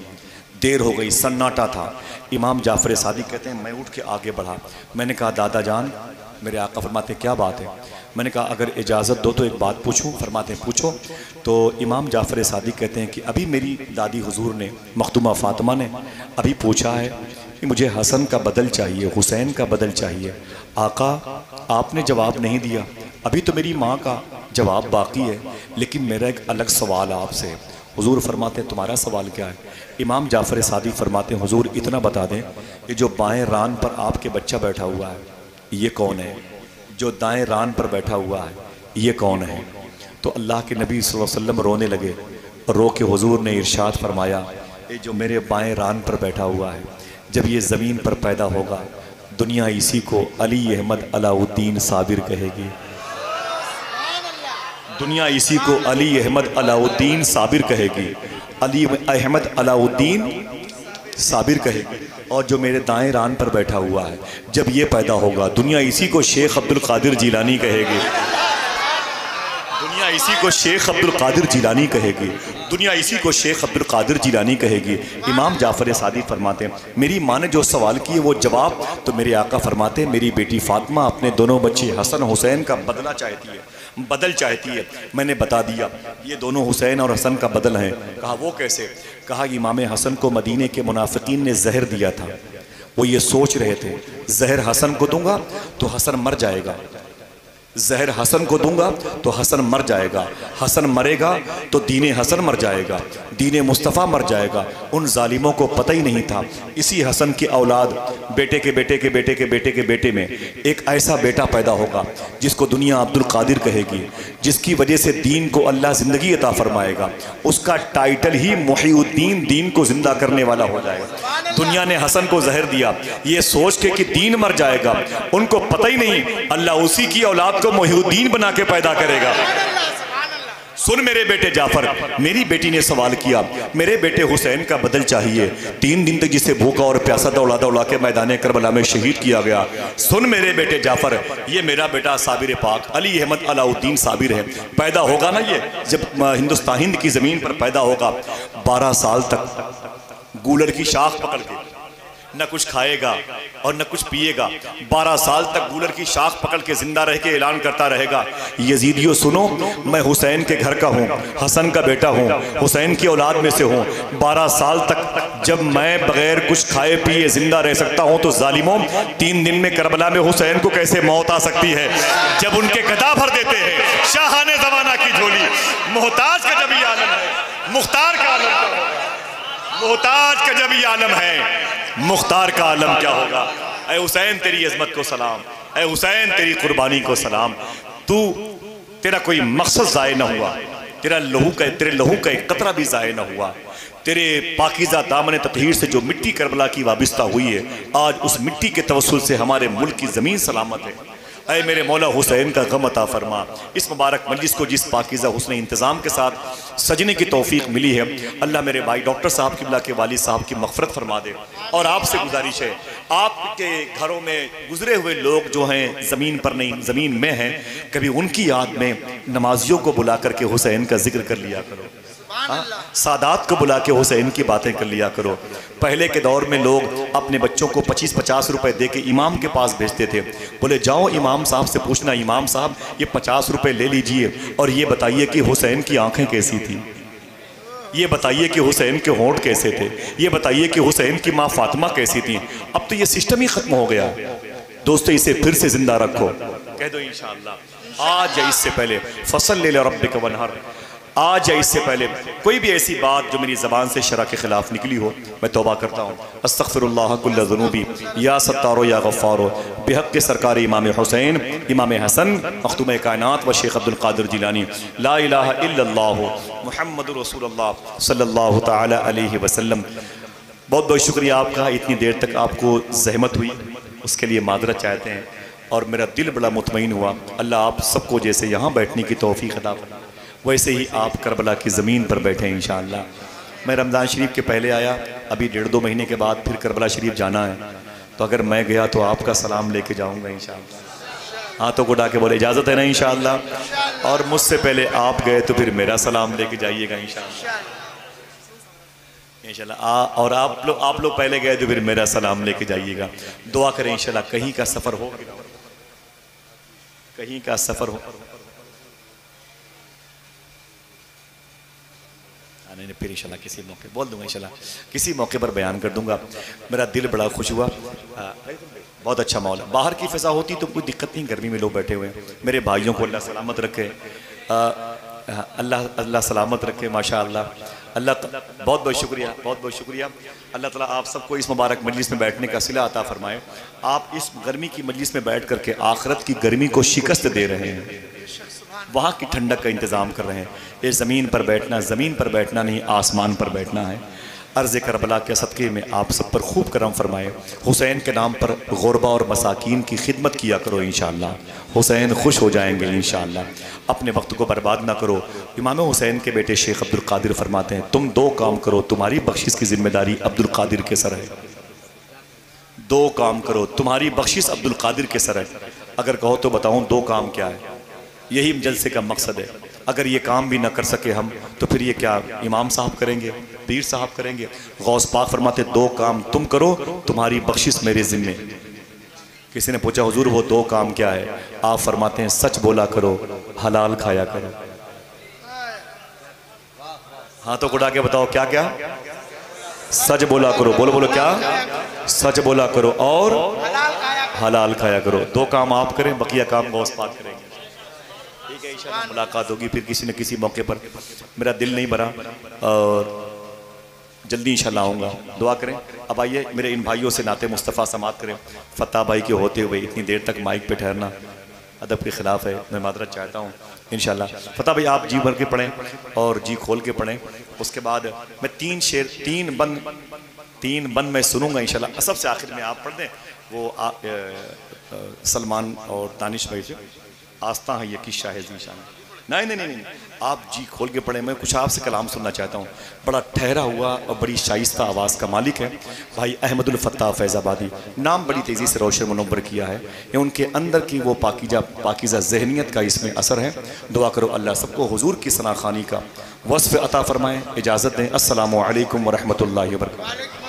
देर हो गई, सन्नाटा था। इमाम जाफर सादिक कहते हैं मैं उठ के आगे बढ़ा। मैंने कहा दादा जान, मेरे आका फरमाते हैं क्या बात है? मैंने कहा अगर इजाज़त दो तो एक बात पूछूं। फरमाते हैं पूछो। तो इमाम जाफर सादिक कहते हैं कि अभी मेरी दादी हुजूर ने, मखदूमा फातिमा ने अभी पूछा है कि मुझे हसन का बदल चाहिए, हुसैन का बदल चाहिए। आका आपने जवाब नहीं दिया। अभी तो मेरी माँ का जवाब बाकी है, लेकिन मेरा एक अलग सवाल आपसे है। हुजूर फरमाते हैं तुम्हारा सवाल क्या है? इमाम जाफर सादिक फरमाते हैं हुजूर इतना बता दें, ये जो बाएं रान पर आपके बच्चा बैठा हुआ है ये कौन है? जो दाएं रान पर बैठा हुआ है ये कौन है? तो अल्लाह के नबी सल्लल्लाहु अलैहि वसल्लम रोने लगे। रो के हुजूर ने इरशाद फरमाया ये जो मेरे बाएं रान पर बैठा हुआ है, जब ये ज़मीन पर पैदा होगा दुनिया इसी को अली अहमद अलाउद्दीन साबिर कहेगी। दुनिया इसी को अली अहमद अलाउद्दीन साबिर कहेगी, अली अहमद अलाउद्दीन साबिर कहेगी। और जो मेरे दाएं रान पर बैठा हुआ है जब ये पैदा होगा दुनिया इसी को शेख अब्दुल कादिर जिलानी कहेगी। दुनिया इसी को शेख अब्दुल कादिर जिलानी कहेगी। दुनिया इसी को शेख अब्दुल कादिर जिलानी कहेगी। इमाम जाफर सादिक फरमाते हैं मेरी माँ ने जो सवाल किए वो जवाब, तो मेरे आका फरमाते हैं मेरी बेटी फातिमा अपने दोनों बच्चे हसन हुसैन का बदला चाहती है, बदल चाहती है। मैंने बता दिया ये दोनों हुसैन और हसन का बदल हैं। कहा वो कैसे? कहा इमाम हसन को मदीने के मुनाफिकीन ने जहर दिया था। वो ये सोच रहे थे जहर हसन को दूंगा तो हसन मर जाएगा, जहर हसन को दूंगा तो हसन मर जाएगा, हसन मरेगा तो दीने हसन मर जाएगा, दीने मुस्तफ़ा मर जाएगा। उन जालिमों को पता ही नहीं था इसी हसन की औलाद बेटे के बेटे के बेटे के बेटे के बेटे में एक ऐसा बेटा पैदा होगा जिसको दुनिया अब्दुल कादिर कहेगी, जिसकी वजह से दीन को अल्लाह ज़िंदगी अता फरमाएगा। उसका टाइटल ही मुहीउद्दीन, दीन को ज़िंदा करने वाला हो जाएगा। दुनिया ने हसन को जहर दिया ये सोच के कि दीन मर जाएगा, उनको पता ही नहीं अल्लाह उसी की औलाद को मुहीउद्दीन बना के पैदा करेगा। सुन मेरे बेटे जाफर, मेरी बेटी ने सवाल किया मेरे बेटे हुसैन का बदल चाहिए। 3 दिन तक जिसे भूखा और प्यासा दौड़ा दौड़ा के मैदान करबला में शहीद किया गया। सुन मेरे बेटे जाफर, ये मेरा बेटा साबिर पाक अली अहमद अलाउद्दीन साबिर है। पैदा होगा ना ये, जब हिंदुस्तान की ज़मीन पर पैदा होगा 12 साल तक गूलर की शाख पकड़ के न कुछ खाएगा और न कुछ पिएगा। 12 साल तक गूलर की शाख पकड़ के जिंदा रह के ऐलान करता रहेगा यजीदियों सुनो, मैं हुसैन के घर का हूँ, हसन का बेटा हूँ, हुसैन की औलाद में से हूँ। 12 साल तक जब मैं बगैर कुछ खाए पिए जिंदा रह सकता हूँ तो जालिमों 3 दिन में करबला में हुसैन को कैसे मौत आ सकती है? जब उनके गदा भर देते हैं शाहाने ज़माना की झोली। मोहताज का जब ये आलम है, मुख्तार का आलम क्या होगा? मोहताज का जब ये आलम है, मुख्तार का आलम क्या होगा? ऐ हुसैन तेरी अजमत को सलाम, ऐ हुसैन तेरी कुर्बानी को सलाम। तेरा कोई मकसद ज़ाय न हुआ, तेरे लहू का एक कतरा भी ज़ाय न हुआ। तेरे पाकीज़ा दामन ततहीर से जो मिट्टी करबला की वाबिस्ता हुई है, आज उस मिट्टी के तवस्सुल से हमारे मुल्क की ज़मीन सलामत है। ऐ मेरे मौला हुसैन का गम अता फरमा। इस मुबारक मजलिस को जिस पाकीज़ा हुस्न इंतज़ाम के साथ सजने की तौफीक मिली है, अल्लाह मेरे भाई डॉक्टर साहब किबला के वालिद साहब की मग़फ़िरत फरमा दे। और आपसे गुजारिश है, आपके घरों में गुजरे हुए लोग जो हैं ज़मीन पर नहीं ज़मीन में हैं, कभी उनकी याद में नमाजियों को बुला करके हुसैन का जिक्र कर लिया करो, सादात को बुला के हुसैन की बातें कर लिया करो। पहले के दौर में लोग अपने बच्चों को 25-50 रुपए दे के इमाम के पास भेजते थे, बोले जाओ इमाम साहब से पूछना, इमाम साहब ये 50 रुपए ले लीजिए और ये बताइए कि हुसैन की आंखें कैसी थी, ये बताइए कि हुसैन के होंठ कैसे थे, ये बताइए कि हुसैन की माँ फातिमा कैसी थी। अब तो ये सिस्टम ही खत्म हो गया। दोस्तों इसे फिर से जिंदा रखो, कह दो इंशाअल्लाह। आज या इससे पहले फसल ले लो रब्बिक वनहर, आज या इससे पहले कोई भी ऐसी बात जो मेरी ज़बान से शरा के ख़िलाफ़ निकली हो, मैं तौबा करता हूँ। अस्तग़फ़िरुल्लाह कुल्ल ज़ुनूबी या सत्तारो या गफ़्फ़ारो बिहक़ के सरकार इमाम हुसैन इमाम हसन मख़दूम कायनात व शेख अब्दुल क़ादिर जिलानी ला इलाहा इल्लल्लाहु मुहम्मदुर रसूलुल्लाह सल्लल्लाहु तआला अलैहि वसल्लम। बहुत बहुत शुक्रिया आपका, इतनी देर तक आपको ज़हमत हुई उसके लिए मादरत चाहते हैं। और मेरा दिल बड़ा मुतमईन हुआ। अल्लाह आप सबको जैसे यहाँ बैठने की तौफ़ीक़ अता फरमाए, वैसे ही आप करबला की ज़मीन पर बैठे इंशाअल्लाह। मैं रमज़ान शरीफ के पहले आया, अभी 1.5-2 महीने के बाद फिर करबला शरीफ जाना है, तो अगर मैं गया तो आपका सलाम लेके जाऊंगा इंशाअल्लाह। हाथों को उठा के बोले इजाज़त है ना इंशाअल्लाह। और मुझसे पहले आप गए तो फिर मेरा सलाम लेके जाइएगा इंशाअल्लाह। और आप लोग पहले गए तो फिर मेरा सलाम लेके जाइएगा। दुआ करें इंशाअल्लाह कहीं का सफ़र हो, कहीं का सफ़र हो, नहीं फिर इंशाल्लाह किसी मौके बोल दूंगा, इंशाल्लाह किसी मौके पर बयान कर दूंगा। मेरा दिल बड़ा खुश हुआ। बहुत अच्छा माहौल है। बाहर की फ़िज़ा होती तो कोई दिक्कत नहीं, गर्मी में लोग बैठे हुए हैं। मेरे भाइयों को अल्लाह सलामत रखे, अल्लाह सलामत रखे माशाअल्लाह। अल्लाह बहुत बहुत शुक्रिया, बहुत बहुत शुक्रिया। अल्लाह ताला आप सबको इस मुबारक मजलिस में बैठने का सिला अता फरमाए। आप इस गर्मी की मजलिस में बैठ करके आखिरत की गर्मी को शिकस्त दे रहे हैं, वहाँ की ठंडक का इंतज़ाम कर रहे हैं। ये ज़मीन पर बैठना, ज़मीन पर बैठना नहीं आसमान पर बैठना है। अर्ज़ करबला के सदक़े में आप सब पर खूब करम फरमाए। हुसैन के नाम पर गुरबा और मसाकीन की खिदमत किया करो इंशाअल्लाह, हुसैन खुश हो जाएंगे इंशाअल्लाह। अपने वक्त को बर्बाद ना करो। इमाम हुसैन के बेटे शेख अब्दुल क़ादिर फरमाते हैं, तुम 2 काम करो, तुम्हारी बख्शिश की जिम्मेदारी अब्दुल क़ादिर के सर है। 2 काम करो, तुम्हारी बख्शिश अब्दुल क़ादिर के सर है। अगर कहो तो बताऊँ 2 काम क्या है? यही जलसे का मकसद है। अगर ये काम भी ना कर सके हम, तो फिर ये क्या इमाम साहब करेंगे, पीर साहब करेंगे? गौस पाक फरमाते 2 काम तुम करो, तुम्हारी बख्शिश मेरे ज़िम्मे। किसी ने पूछा हुजूर वो 2 काम क्या है? आप फरमाते हैं सच बोला करो, हलाल खाया करो। हाथों को उठा के बताओ क्या क्या? सच बोला करो, बोलो बोलो क्या? सच बोला करो और हलाल खाया करो। 2 काम आप करें, बकिया काम गौस पाक करेंगे। ठीक है, इंशाअल्लाह मुलाकात होगी फिर किसी न किसी मौके पर। मेरा दिल नहीं भरा और जल्दी इंशाअल्लाह आऊँगा, दुआ करें। अब आइए मेरे इन भाइयों से नाते मुस्तफ़ा समात करें। फ़त्ता भाई के होते हुए इतनी देर तक माइक पे ठहरना अदब के ख़िलाफ़ है, मैं मादरत चाहता हूँ इंशाअल्लाह। फ़त्ता भाई आप जी भर के पढ़ें और जी खोल के पढ़ें। उसके बाद मैं 3 शेर 3 बंद मैं सुनूँगा इंशाअल्लाह। सबसे आखिर में आप पढ़ दें वो सलमान और दानिश भाई से आस्था है ये किस्सा है जीशान। नहीं, आप जी खोल के पढ़े। मैं कुछ आपसे कलाम सुनना चाहता हूँ। बड़ा ठहरा हुआ और बड़ी शाइस्ता आवाज़ का मालिक है भाई अहमदुल फ़त्ताह फैज़ाबादी। नाम बड़ी तेज़ी से रोशन मुनव्वर किया है। ये उनके अंदर की वो पाकीज़ा ज़हनियत का इसमें असर है। दुआ करो अल्लाह सबको हुजूर की सनाखानी का वस्फ़ अता फ़रमाएँ। इजाज़त दें। अस्सलामु अलैकुम व रहमतुल्लाहि व बरकातुहू।